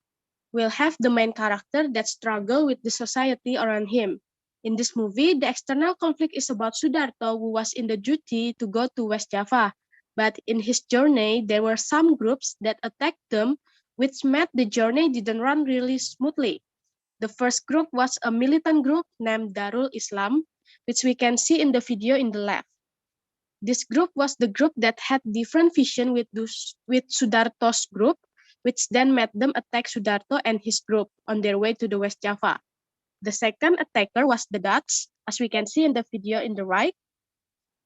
will have the main character that struggle with the society around him. In this movie, the external conflict is about Sudarto, who was in the duty to go to West Java. But in his journey, there were some groups that attacked them, which made the journey didn't run really smoothly. The first group was a militant group named Darul Islam, which we can see in the video in the left. This group was the group that had different vision with Sudarto's group, which then made them attack Sudarto and his group on their way to the West Java. The second attacker was the Dutch, as we can see in the video in the right.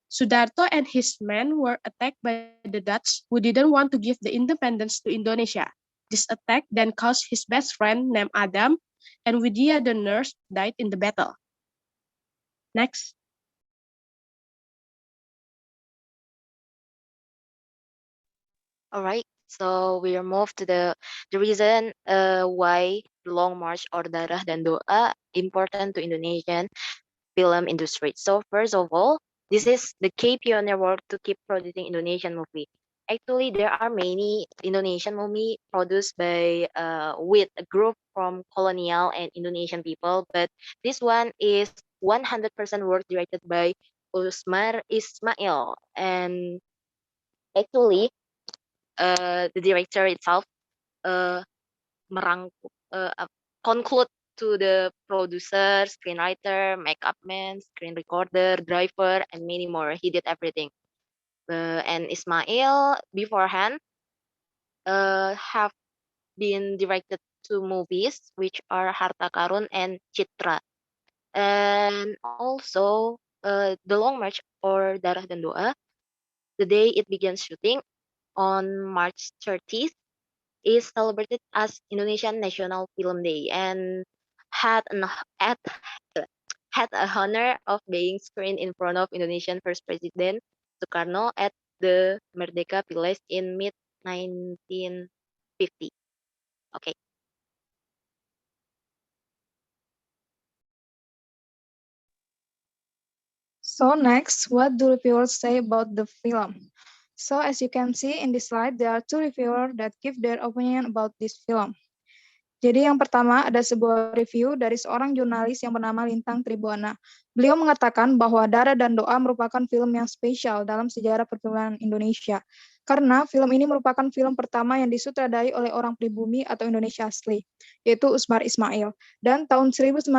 Sudarto and his men were attacked by the Dutch, who didn't want to give the independence to Indonesia. This attack then caused his best friend named Adam and Widya the nurse died in the battle. Next. All right, so we move to the reason why the Long March or Darah dan Doa important to Indonesian film industry. So first of all, this is the key pioneer work to keep producing Indonesian movie. Actually, there are many Indonesian movie produced by with a group from colonial and Indonesian people, but this one is 100% work directed by Usmar Ismail, and actually the director itself conclude to the producer, screenwriter, makeup man, screen recorder, driver, and many more. He did everything. And Ismail beforehand have been directed two movies, which are Harta Karun and Citra. And also The Long March or Darah dan Doa, the day it began shooting on March 30th, is celebrated as Indonesian National Film Day and had had a honor of being screened in front of Indonesian First President Sukarno at the Merdeka Palace in mid 1950. Okay. So next, what do reviewers say about the film? So as you can see in this slide, there are two reviewers that give their opinion about this film. Jadi yang pertama ada sebuah review dari seorang jurnalis yang bernama Lintang Tribuana. Beliau mengatakan bahwa Darah dan Doa merupakan film yang spesial dalam sejarah perfilman Indonesia. Karena film ini merupakan film pertama yang disutradai oleh orang pribumi atau Indonesia asli, yaitu Usmar Ismail. Dan tahun 1950,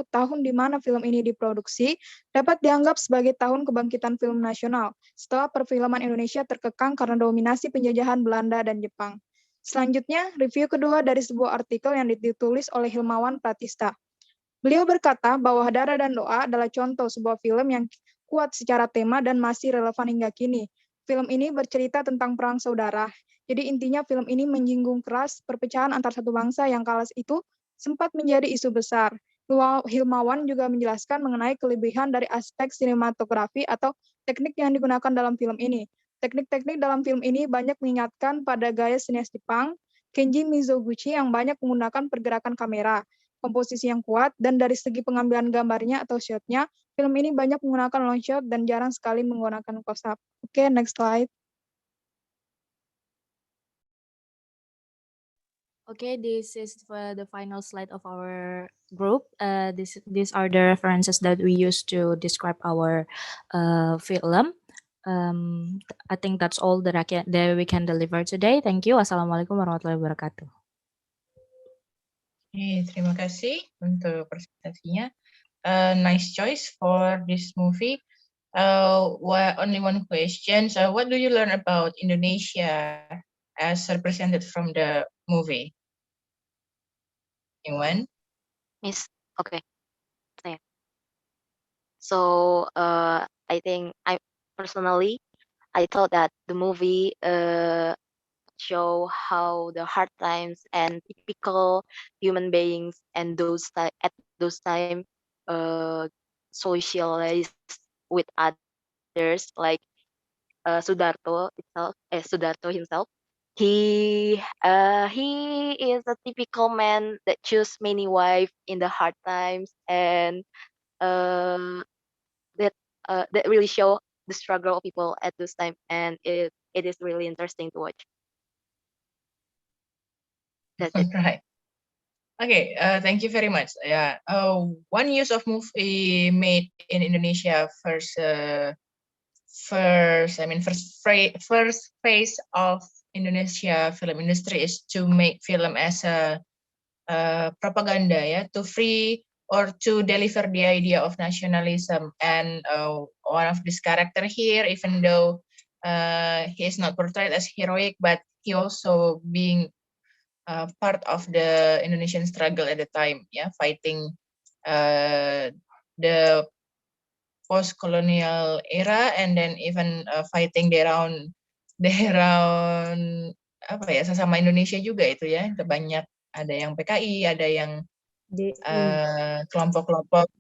tahun di mana film ini diproduksi, dapat dianggap sebagai tahun kebangkitan film nasional, setelah perfilman Indonesia terkekang karena dominasi penjajahan Belanda dan Jepang. Selanjutnya, review kedua dari sebuah artikel yang ditulis oleh Hilmawan Pratista. Beliau berkata bahwa Darah dan Doa adalah contoh sebuah film yang kuat secara tema dan masih relevan hingga kini. Film ini bercerita tentang perang saudara. Jadi intinya film ini menyinggung keras perpecahan antar satu bangsa yang kala itu sempat menjadi isu besar. Hilmawan juga menjelaskan mengenai kelebihan dari aspek sinematografi atau teknik yang digunakan dalam film ini. Teknik-teknik dalam film ini banyak mengingatkan pada gaya sinias Jepang, Kenji Mizoguchi yang banyak menggunakan pergerakan kamera, komposisi yang kuat, dan dari segi pengambilan gambarnya atau shot-nya, film ini banyak menggunakan long shot dan jarang sekali menggunakan close-up. Oke, next slide. Okay, this is the final slide of our group. These are the references that we use to describe our film. I think that's all that we can deliver today. Thank you. Wassalamualaikum warahmatullahi wabarakatuh. Terima kasih untuk presentasinya. Nice choice for this movie. Only one question. So, what do you learn about Indonesia as represented from the movie? Anyone? Miss, okay. So, I think personally, I thought that the movie show how the hard times and typical human beings and at those time socialize with others, like Sudarto himself. He is a typical man that choose many wives in the hard times, and that really show the struggle of people at this time, and it is really interesting to watch. That's it. Right. Okay, thank you very much. Yeah, one use of movie made in Indonesia first phase of Indonesia film industry is to make film as a propaganda, yeah, to free or to deliver the idea of nationalism. And one of this character here, even though he is not portrayed as heroic, but he also being part of the Indonesian struggle at the time, yeah, fighting the post-colonial era, and then even fighting their own apa ya, sesama Indonesia juga itu ya, banyak, ada yang PKI, ada yang kelompok-kelompok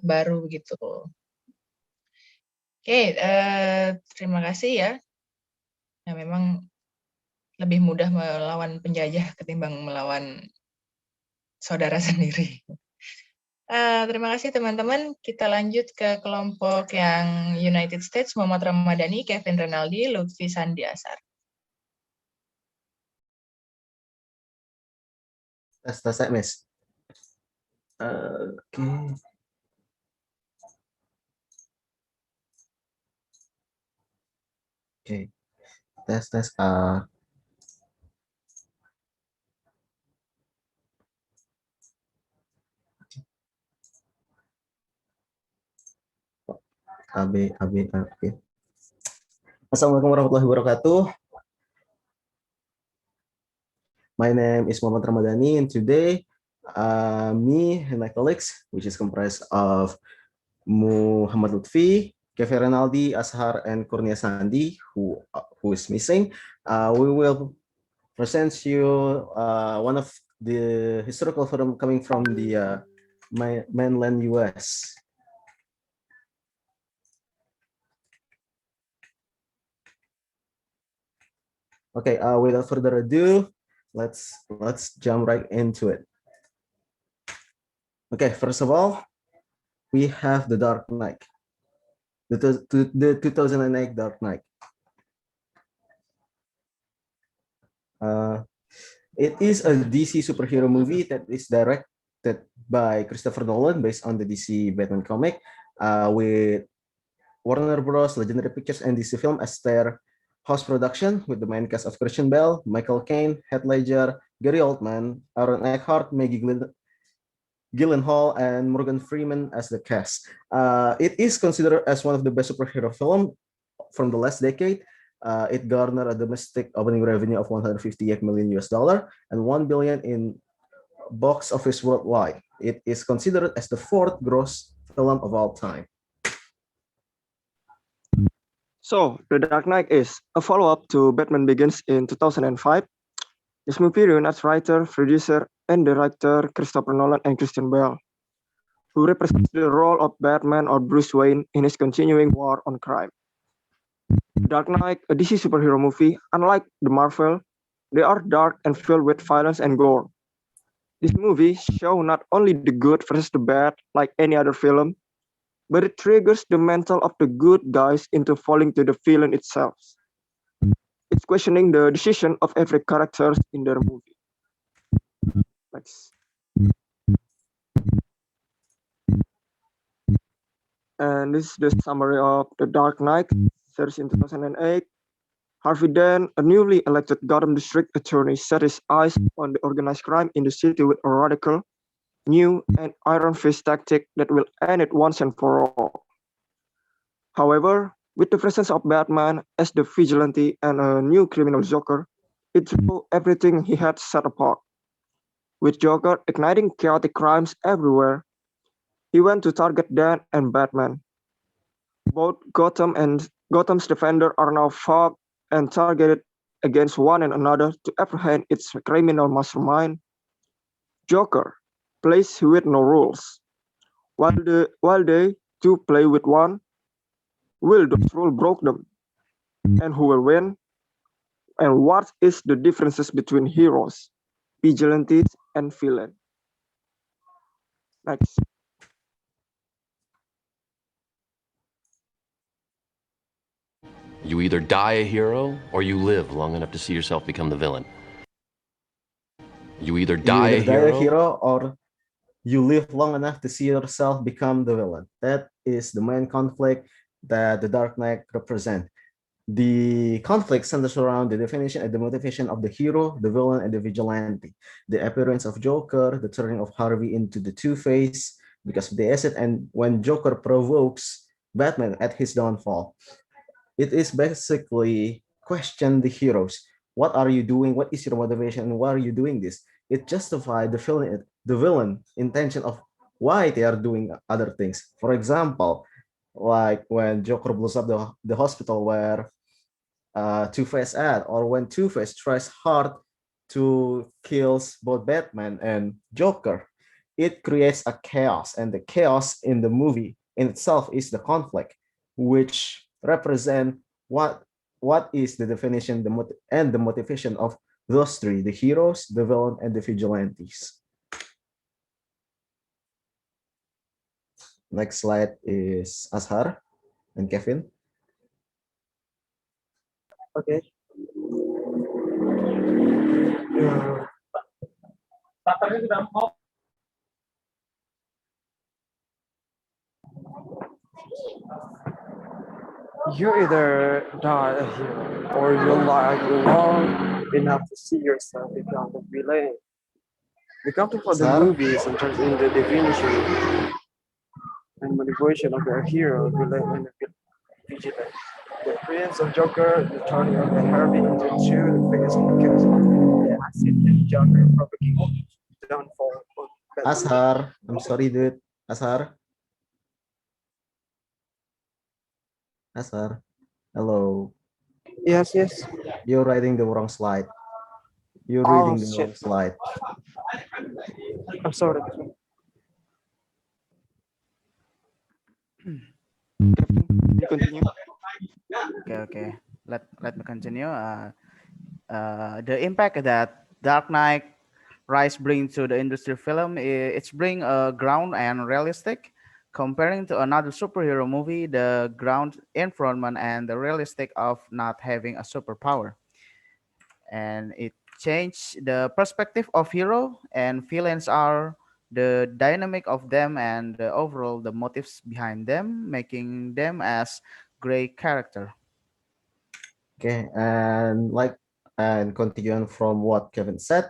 baru gitu. Oke, terima kasih ya. Nah, memang lebih mudah melawan penjajah ketimbang melawan saudara sendiri. Terima kasih teman-teman. Kita lanjut ke kelompok yang United States, Muhammad Ramadhani, Kevin Renaldi, Lutfi Sandi Asar. Tes, Miss. Oke. Oke. Tes. AB. Oke. Assalamualaikum warahmatullahi wabarakatuh. My name is Muhammad Ramadhani, and today me and my colleagues, which is comprised of Muhammad Lutfi, Kevin Renaldi, Ashar, and Kurnia Sandi, who is missing, we will present you one of the historical film coming from the mainland US. Okay, without further ado, let's jump right into it. Okay, first of all, we have The Dark Knight, the 2008 Dark Knight. It is a DC superhero movie that is directed by Christopher Nolan based on the DC Batman comic, with Warner Bros., Legendary Pictures, and DC Film as their house production, with the main cast of Christian Bale, Michael Caine, Heath Ledger, Gary Oldman, Aaron Eckhart, Maggie Gyllenhaal, and Morgan Freeman as the cast. It is considered as one of the best superhero film from the last decade. It garnered a domestic opening revenue of 158 million US dollar and 1 billion in box office worldwide. It is considered as the fourth gross film of all time. So, The Dark Knight is a follow-up to Batman Begins in 2005. This movie reunites writer, producer, and director Christopher Nolan and Christian Bale, who represents the role of Batman or Bruce Wayne in his continuing war on crime. Dark Knight, a DC superhero movie, unlike the Marvel, they are dark and filled with violence and gore. This movie shows not only the good versus the bad like any other film, but it triggers the mental of the good guys into falling to the villain itself. It's questioning the decision of every character in the movie. Next. And this is the summary of The Dark Knight, series in 2008. Harvey Dent, a newly elected Gotham District Attorney, set his eyes on the organized crime in the city with a radical, new, and iron fist tactic that will end it once and for all. However, with the presence of Batman as the vigilante and a new criminal Joker, it threw everything he had set apart. With Joker igniting chaotic crimes everywhere, he went to target Dent and Batman. Both Gotham's defenders are now fought and targeted against one another to apprehend its criminal mastermind. Joker plays with no rules, while they two play with one. Will those rules break them? And who will win? And what is the differences between heroes, vigilantes, and villains? Next. You either die a hero or you live long enough to see yourself become the villain. You either die a hero or you live long enough to see yourself become the villain. That is the main conflict that the Dark Knight represents. The conflict centers around the definition and the motivation of the hero, the villain, and the vigilante. The appearance of Joker, the turning of Harvey into the Two-Face because of the asset, and when Joker provokes Batman at his downfall. It is basically question the heroes. What are you doing? What is your motivation? And why are you doing this? It justifies the villain intention of why they are doing other things. For example, like when Joker blows up the hospital where Two-Face at, or when Two-Face tries hard to kill both Batman and Joker. It creates a chaos, and the chaos in the movie in itself is the conflict, which represent what is the definition and the motivation of those three: the heroes, the villain, and the vigilantes. Next slide is Ashar and Kevin. Okay. You either die a hero or you live long enough to see yourself become the villain. The conflict for the Sir? movie centers in the definition and motivation of the hero, villain, and the vigilant. The appearance of Joker, the turning of the Harvey into two, the biggest because the accident and Joker provoking downfall of Batman. Ashar, I'm sorry, dude. Ashar. Ashar. Hello. Yes, yes. You're writing the wrong slide. You're Oh, reading the wrong shit. slide. I'm sorry. You continue. Okay. Let me continue. The impact that Dark Knight Rise brings to the industry film, it's bring a ground and realistic. Comparing to another superhero movie, the ground environment and the realistic of not having a superpower, and it change the perspective of hero and villains are the dynamic of them and the overall the motives behind them, making them as great character. Okay, and continuing from what Kevin said,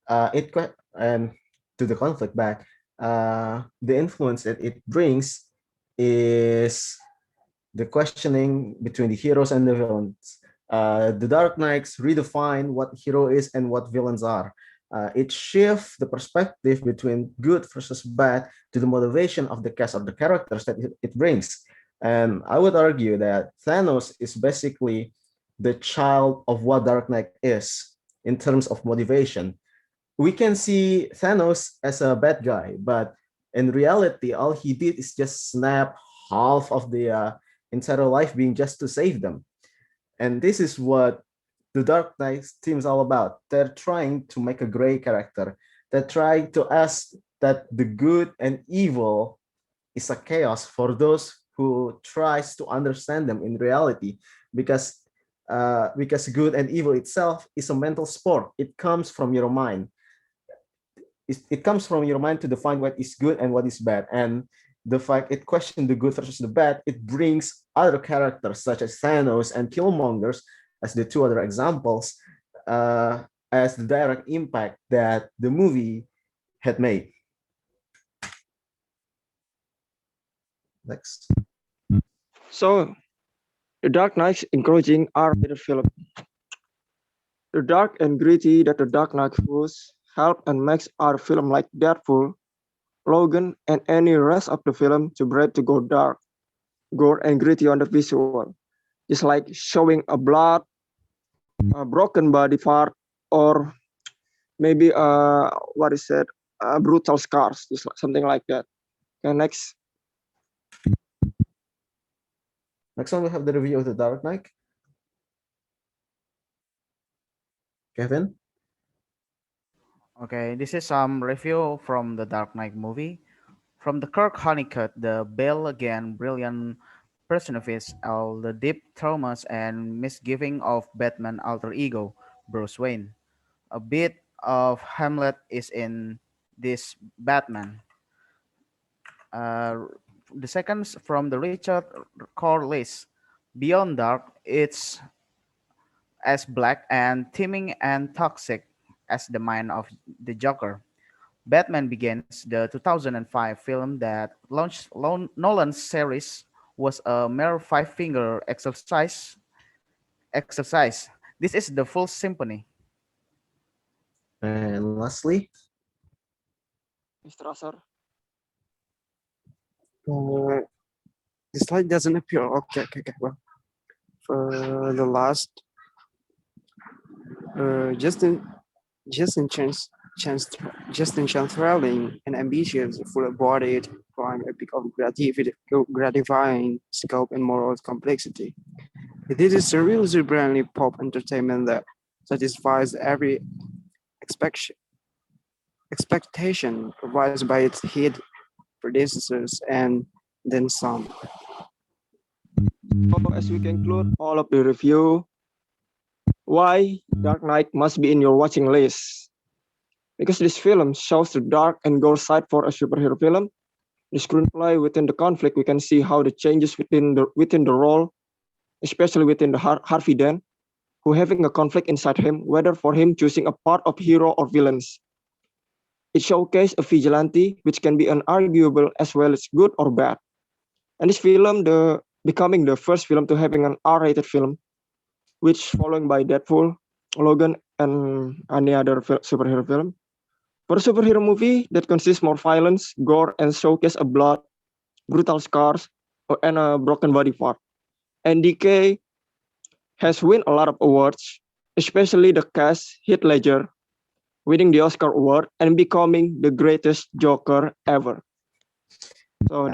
and to the conflict back, the influence that it brings is the questioning between the heroes and the villains. The Dark Knights redefine what hero is and what villains are. It shifts the perspective between good versus bad to the motivation of the cast or the characters that it brings. And I would argue that Thanos is basically the child of what Dark Knight is in terms of motivation. We can see Thanos as a bad guy, but in reality, all he did is just snap half of the entire life being just to save them. And this is what the Dark Knight team is all about. They're trying to make a gray character. They're trying to ask that the good and evil is a chaos for those who tries to understand them in reality, because good and evil itself is a mental sport. It comes from your mind. It comes from your mind to define what is good and what is bad. And the fact it questions the good versus the bad, it brings other characters such as Thanos and Killmongers as the two other examples, as the direct impact that the movie had made. Next. So, The Dark Knight encouraging R-rated film. The dark and gritty that The Dark Knight was help and makes our film like Deadpool, Logan, and any rest of the film to break to go dark, gore and gritty on the visual. Just like showing a blood, a broken body part, or maybe what is it, brutal scars, just something like that. Okay, next. Next one, we have the review of The Dark Knight. Kevin? Okay, this is some review from the Dark Knight movie. From the Kirk Honeycutt, the Bale again brilliant personifies all the deep traumas and misgiving of Batman alter ego, Bruce Wayne. A bit of Hamlet is in this Batman. Uh, the second from the Richard Corliss, Beyond Dark, it's as black and teeming and toxic as the mind of the Joker. Batman Begins, the 2005 film that launched Nolan's series, was a mere five-finger exercise. This is the full symphony. And lastly, Mr. Asar. The slide doesn't appear. Okay. Well, for the last, Justin Chantraling, an ambitious, full-bodied crime epic of gratifying scope and moral complexity. This is a real brilliantly pop entertainment that satisfies every expectation provided by its hit predecessors and then some. So as we conclude all of the review, why Dark Knight must be in your watching list? Because this film shows the dark and gore side for a superhero film. The screenplay within the conflict, we can see how the changes within the role, especially within the Harvey Dent, who having a conflict inside him, whether for him choosing a part of hero or villains. It showcases a vigilante, which can be unarguable as well as good or bad. And this film, becoming the first film to having an R-rated film, which following by Deadpool, Logan, and any other superhero film. For a superhero movie that consists more violence, gore, and showcase a blood, brutal scars, and a broken body part. And DK has won a lot of awards, especially the cast Heath Ledger, winning the Oscar award and becoming the greatest Joker ever. So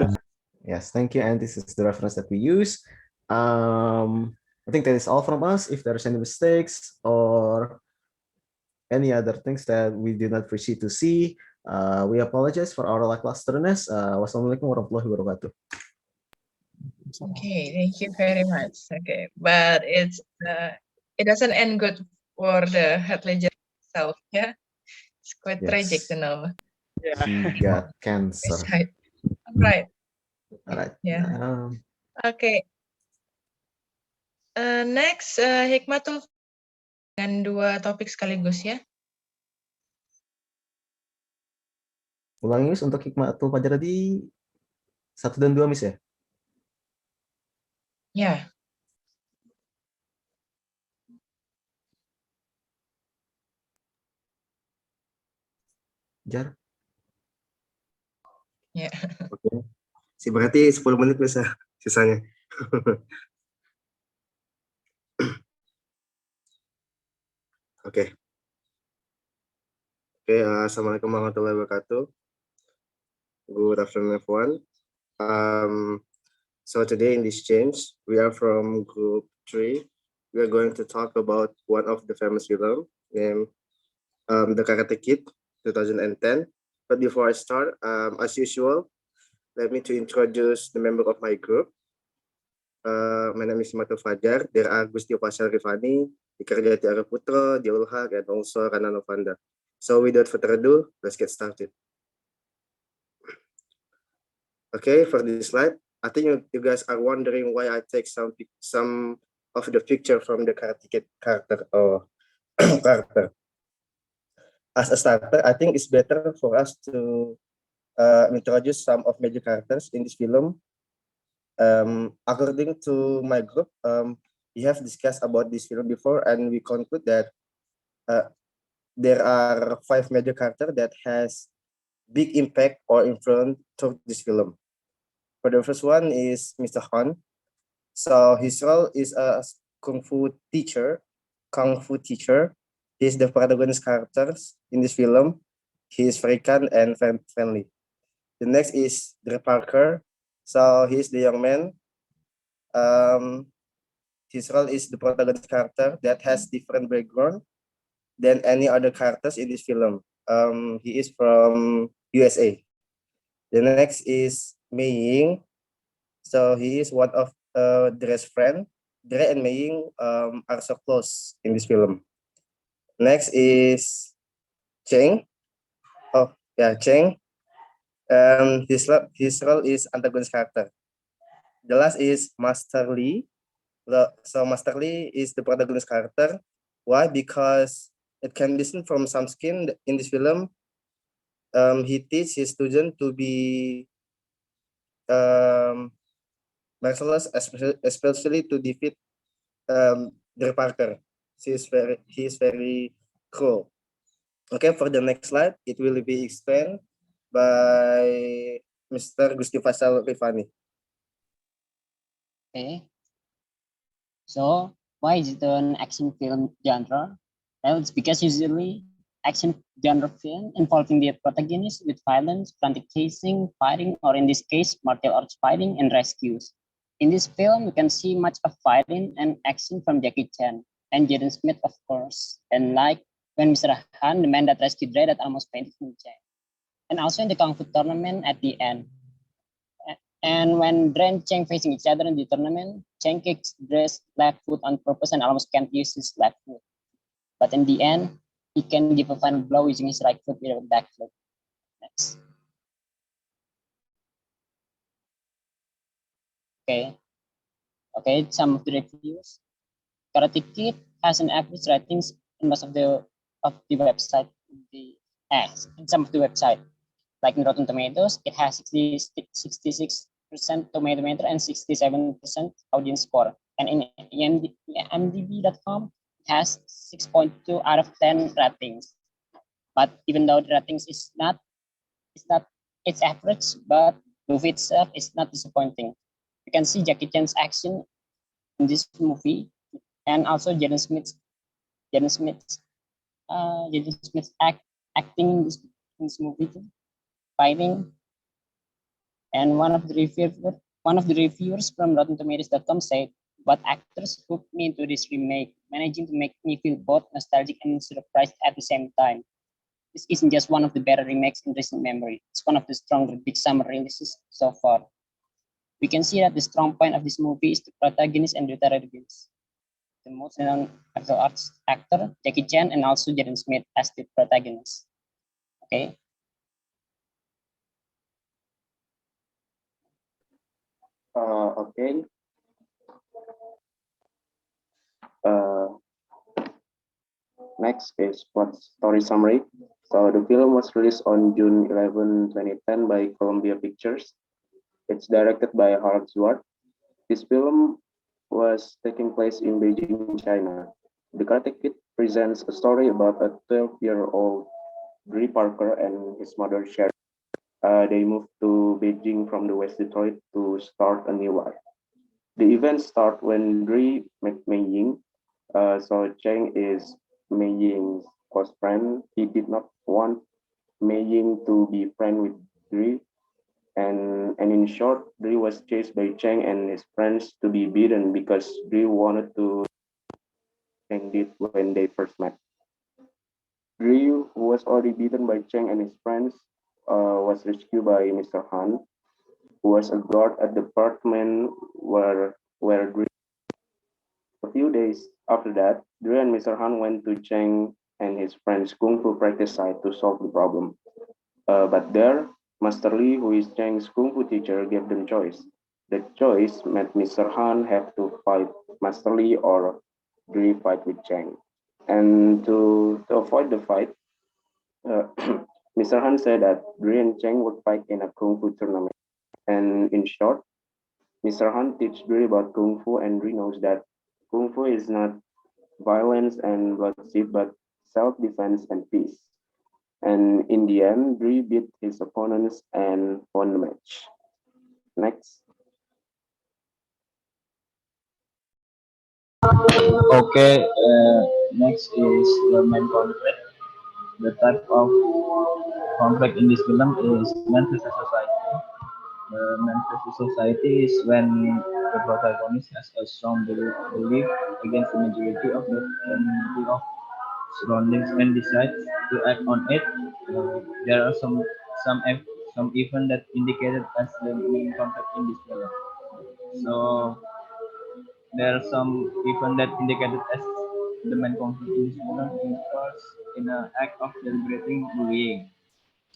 yes, thank you. And this is the reference that we use. I think that is all from us. If there's any mistakes or any other things that we did not proceed to see, we apologize for our lacklusterness. Wassalamualaikum warahmatullahi wabarakatuh. Okay, thank you very much. Okay, but it doesn't end good for the Heath Ledger So yeah, it's quite tragic to Yes, know. he got cancer. Right. Right. All right. Yeah. Okay. Next, Hikmatul dengan 2 topik sekaligus ya. Ulangi Miss untuk Hikmatul Fajar tadi 1 dan 2 Miss ya? Ya. Jar. Ya. Oke. Berarti 10 menit bisa sisanya. Oke. Assalamualaikum warahmatullahi wabarakatuh. Good afternoon, everyone. So today in this change, we are from group 3. We are going to talk about one of the famous film named The Karate Kid 2010. But before I start, as usual, let me to introduce the member of my group. My name is Hikmatul Fajar. There are Gusti Pasal Rifani, Ikarjati Araputro, Diaul Haq, and also Rana Novanda. So without further ado, let's get started. Okay, for this slide, I think you guys are wondering why I take some of the picture from the Karate Kid character or character. As a starter, I think it's better for us to introduce some of major characters in this film. According to my group, we have discussed about this film before, and we conclude that there are 5 major characters that has big impact or influence to this film. For the first one is Mr. Han. So his role is a kung fu teacher. He's the protagonist characters in this film. He is very kind and friendly. The next is Dre Parker. So he's the young man. His role is the protagonist character that has different background than any other characters in this film. He is from USA. The next is Mei Ying. So he is one of Dre's friend. Dre and Mei Ying are so close in this film. Next is Cheng. Oh yeah, Cheng. His role is antagonist character. The last is Master Lee. So Master Lee is the protagonist character. Why? Because it can be seen from some skin in this film. He teaches his student to be merciless, especially to defeat Dre Parker. He is very cruel. Okay, for the next slide, it will be explained by Mr. Gusti Faisal Rifani. Okay. So why is it an action film genre? Well, it's because usually action genre film involving the protagonist with violence, frantic chasing, fighting, or in this case, martial arts fighting and rescues. In this film, you can see much of fighting and action from Jackie Chan and Jaden Smith, of course. And like when Mr. Han, the man that rescued Dre that almost fainted from Chan. And also in the Kung Fu tournament at the end. And when Dre and Cheng facing each other in the tournament, Cheng kicks Dre's left foot on purpose and almost can't use his left foot. But in the end, he can give a final blow using his right foot with a backflip. Next. Okay, some of the reviews. Karate Kid has an average ratings in most of the website. In some of the website, like in Rotten Tomatoes, it has 66% tomato meter and 67% audience score. And in IMDb.com, it has 6.2 out of 10 ratings. But even though the ratings it's average, but the movie itself is not disappointing. You can see Jackie Chan's action in this movie, and also Jaden Smith's acting in this movie too, fighting. And one of the reviewers from RottenTomatoes.com said, "But actors hooked me into this remake, managing to make me feel both nostalgic and surprised at the same time. This isn't just one of the better remakes in recent memory. It's one of the stronger big summer releases so far. We can see that the strong point of this movie is the protagonist and the protagonist. the most known martial arts actor, Jackie Chan, and also Jaden Smith as the protagonist. Okay. Okay. Uh, Next is plot story summary. So the film was released on June 11, 2010 by Columbia Pictures. It's directed by Harald Zwart. This film was taking place in Beijing, China. The Karate Kid presents a story about a 12-year-old Dre Parker and his mother Sherry. They moved to Beijing from the West Detroit to start a new life. The events start when Dre met Mei Ying. So Cheng is Mei Ying's close friend. He did not want Mei Ying to be friend with Dre. And in short, Dre was chased by Cheng and his friends to be beaten because Dre wanted to Cheng did when they first met. Dre, who was already beaten by Cheng and his friends, was rescued by Mr. Han, who was a guard at the apartment where Dre. A few days after that, Dre and Mr. Han went to Cheng and his friends' kung fu practice site to solve the problem. But there, Master Lee, who is Cheng's kung fu teacher, gave them choice. The choice made Mr. Han have to fight Master Lee or Dre fight with Cheng. And to avoid the fight, Mr. Han said that Dre and Cheng would fight in a kung fu tournament. And in short, Mr. Han teaches Dre about kung fu, and Dre knows that kung fu is not violence and bloodshed, but self-defense and peace. And in the end, Dre beat his opponents and won the match. Next. Okay, next is the main conflict. The type of conflict in this film is man versus society. The man versus society is when the protagonist has a strong belief against the majority of the community of surroundings and decides to act on it. There are some events that indicated as the main conflict in this film. So there are some events that indicated as the main conflict in this film. First, in an act of deliberating bullying,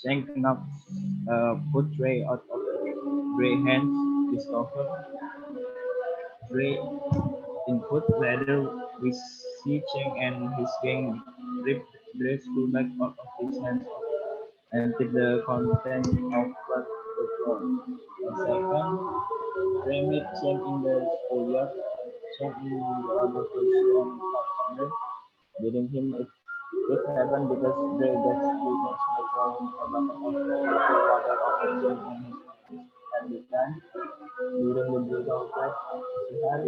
Cheng knocks food tray out of Dre hands, discover Dre in food. Later, we see Cheng and his gang rip Dre's school bag out of his hands and take the content of what the floor. Second, Dre meet Cheng in the schoolyard. Cheng in the other person partner, beating him. It happened because Dre gets business by throwing a bucket of local water over Cheng and his friends. At the time, during the brutal fight, Suhan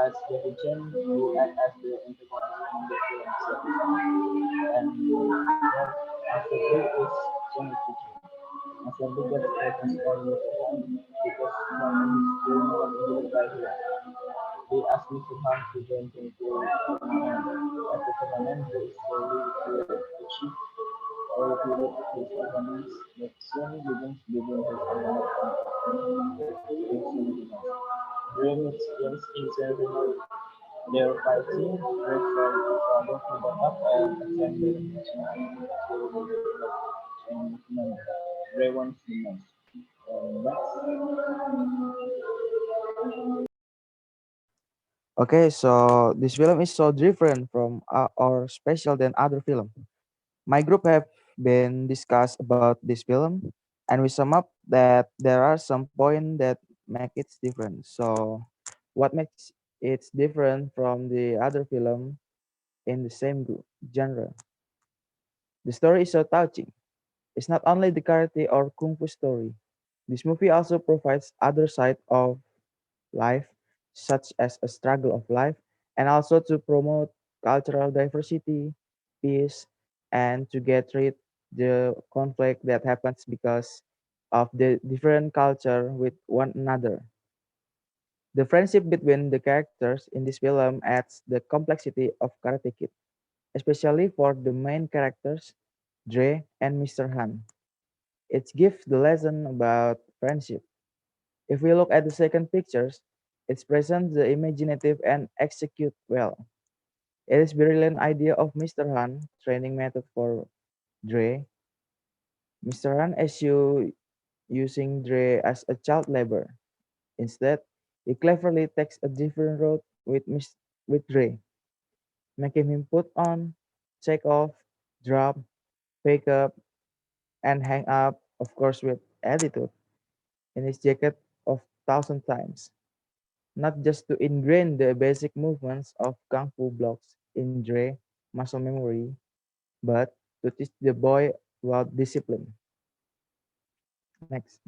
as Jackie Chan, who act as the antagonist in the film series. And third, after Dre is Cheng's teacher. Masabi gets focused on Mr. Han because one of his film was injured by him. He asked Mr. Han to join him to tournament. At the tournament, Dre is slowly to achieve all period his performance. But soon begins building his own Dre meets James in semifinal. They're fighting, Dre tries to back up and attempt the international and Dre wants the match. Next. Okay, so this film is so different from or special than other film. My group have been discussed about this film, and we sum up that there are some points that make it different. So, what makes it different from the other film in the same genre? The story is so touching. It's not only the karate or kung fu story. This movie also provides other side of life, such as a struggle of life, and also to promote cultural diversity, peace, and to get rid the conflict that happens because of the different culture with one another. The friendship between the characters in this film adds the complexity of Karate Kid, especially for the main characters, Dre and Mr. Han. It gives the lesson about friendship. If we look at the second pictures, It's present the imaginative and execute well. It is brilliant idea of Mr. Han training method for Dre. Mr. Han issue using Dre as a child labor. Instead, he cleverly takes a different route with Dre, making him put on, take off, drop, pick up, and hang up, of course with attitude, in his jacket of thousand times. Not just to ingrain the basic movements of Kung Fu blocks in Dre muscle memory, but to teach the boy about discipline. Next.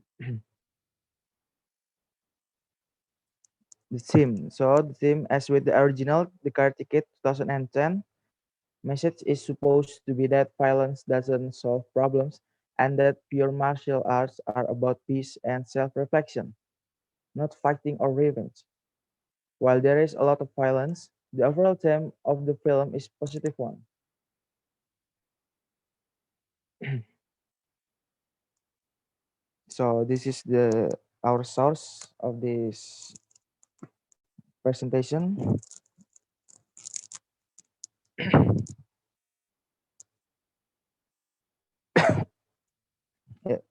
The theme. So the theme, as with the original, The Karate Kid 2010, message is supposed to be that violence doesn't solve problems and that pure martial arts are about peace and self-reflection, not fighting or revenge. While there is a lot of violence, the overall theme of the film is positive one. So this is the our source of this presentation. Yeah.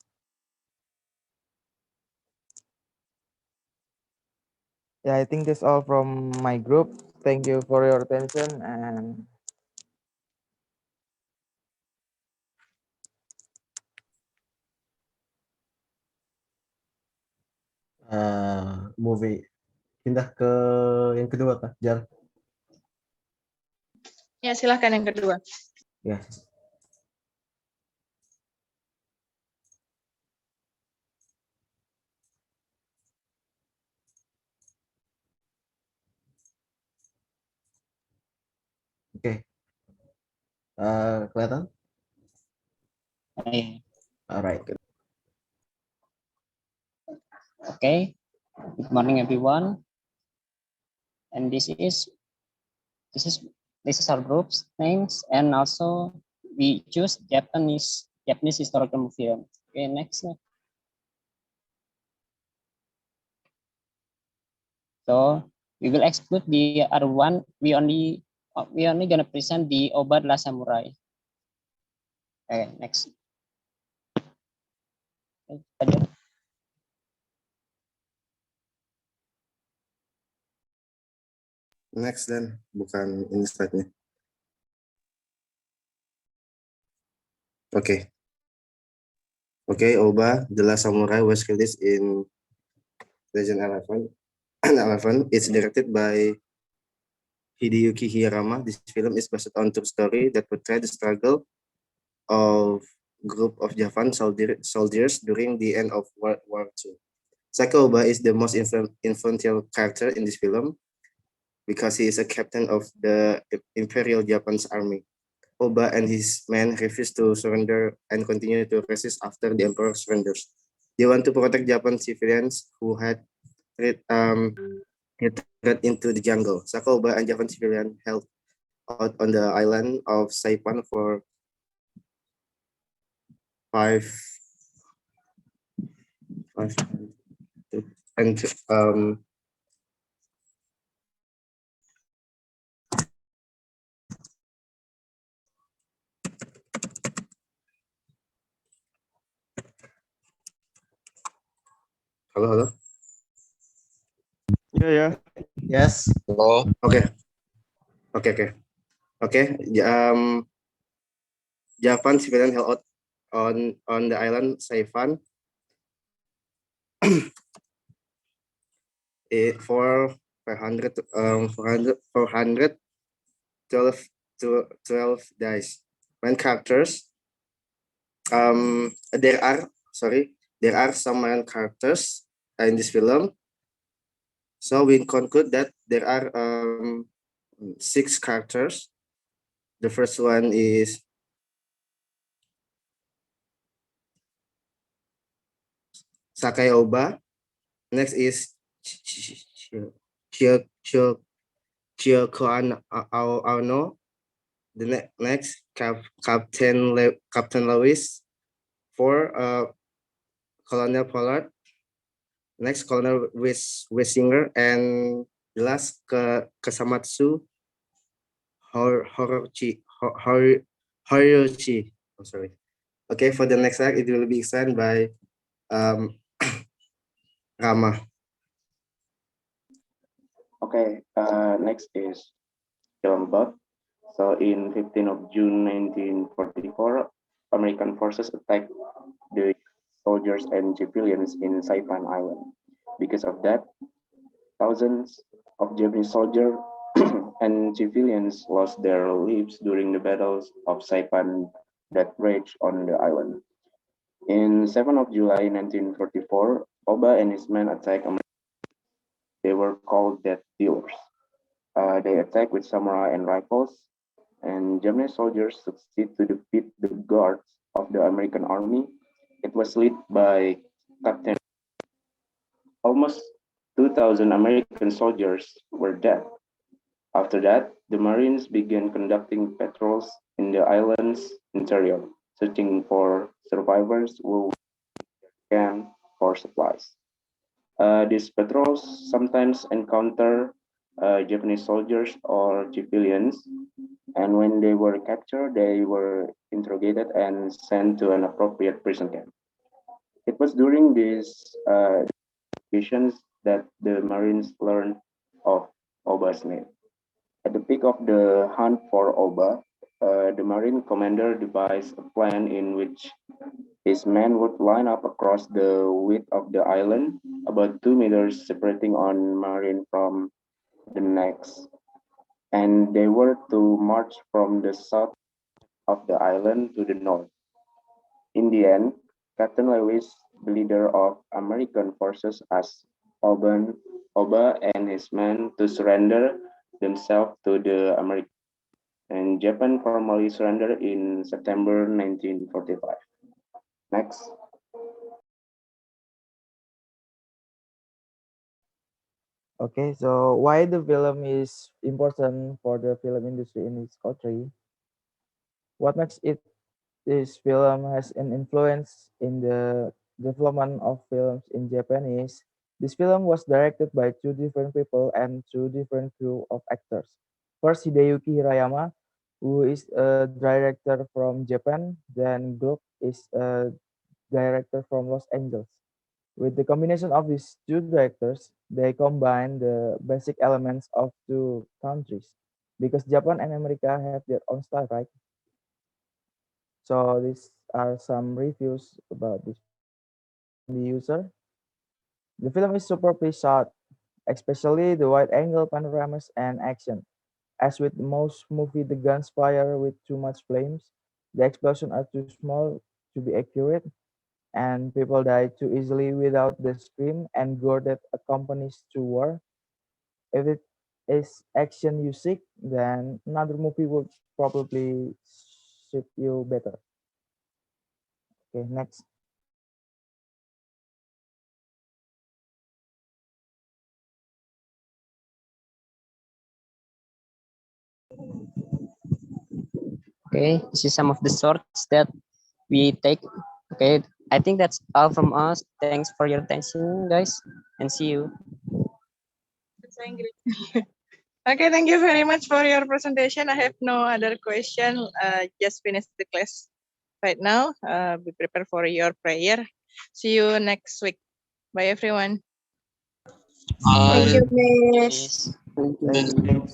Yeah, I think that's all from my group. Thank you for your attention and Movie pindah ke yang kedua Kak Jar. Ya, silahkan yang kedua. Ya. Oke. Kelihatan? Alright. Okay. Good morning, everyone. And this is our group's names, and also we choose Japanese historical film. Okay, next. So we will exclude the other one. We only gonna present the Oba the Last Samurai. Okay, next. Okay, Next then, bukan ini slide-nya. Okay. Okay, Oba, The Last Samurai was released in 2011. 11. It's directed by Hideyuki Hirama. This film is based on true story that portrays the struggle of group of Japan soldiers during the end of World War II. Sako Oba is the most influential character in this film because he is a captain of the Imperial Japan's army. Oba and his men refuse to surrender and continue to resist after the emperor surrenders. They want to protect Japanese civilians who had retreated into the jungle. Sako Oba and Japanese civilians held out on the island of Saipan for 5 and Halo. Yeah. Yes. Hello. Okay. Japan civilian held out on the island Saipan for 412 days. Main characters. There are some main characters in this film. So we conclude that there are 6 characters. The first one is Sakai Oba. Next is Chioko Ano. The next Captain Lewis. 4 Colonel Pollard. Next, Colonel Wisinger, and the last Kasamatsu Horochi. I'm sorry. Okay, for the next act, it will be explained by Rama. Okay, next is film plot. So in 15 of June 1944, American forces attacked the soldiers and civilians in Saipan Island. Because of that, thousands of Japanese soldiers and civilians lost their lives during the battles of Saipan that raged on the island. In 7 of July 1944, Oba and his men attacked America. They were called death dealers. They attacked with samurai and rifles, and Japanese soldiers succeeded to defeat the guards of the American army. It was led by Captain. Almost 2,000 American soldiers were dead. After that, the Marines began conducting patrols in the island's interior, searching for survivors who can for supplies. These patrols sometimes encounter Japanese soldiers or civilians, and when they were captured, they were interrogated and sent to an appropriate prison camp. It was during these missions that the Marines learned of Oba's name. At the peak of the hunt for Oba, the Marine commander devised a plan in which his men would line up across the width of the island, about 2 meters separating one marine from the next, and they were to march from the south of the island to the north. In the end, Captain Lewis, the leader of American forces, asked Oba and his men to surrender themselves to the Americans, and Japan formally surrendered in September 1945. Next. Okay, so why the film is important for the film industry in this country? What makes it this film has an influence in the development of films in Japan is this film was directed by two different people and two different crew of actors. First, Hideyuki Hirayama, who is a director from Japan, then Gluck is a director from Los Angeles. With the combination of these two directors, they combine the basic elements of two countries because Japan and America have their own style, right? So these are some reviews about this the user. The film is superbly shot, especially the wide-angle panoramas and action. As with most movies, the guns fire with too much flames, the explosions are too small to be accurate, and people die too easily without the scream and gore that accompanies to war. If it is action you seek, then another movie would probably suit you better. Okay, next. Okay, this is some of the sorts that we take. Okay, I think that's all from us. Thanks for your attention, guys, and see you. Okay, thank you very much for your presentation. I have no other question. Just finished the class right now. Be prepared for your prayer. See you next week. Bye, everyone. Thank you, Miss. Thank you.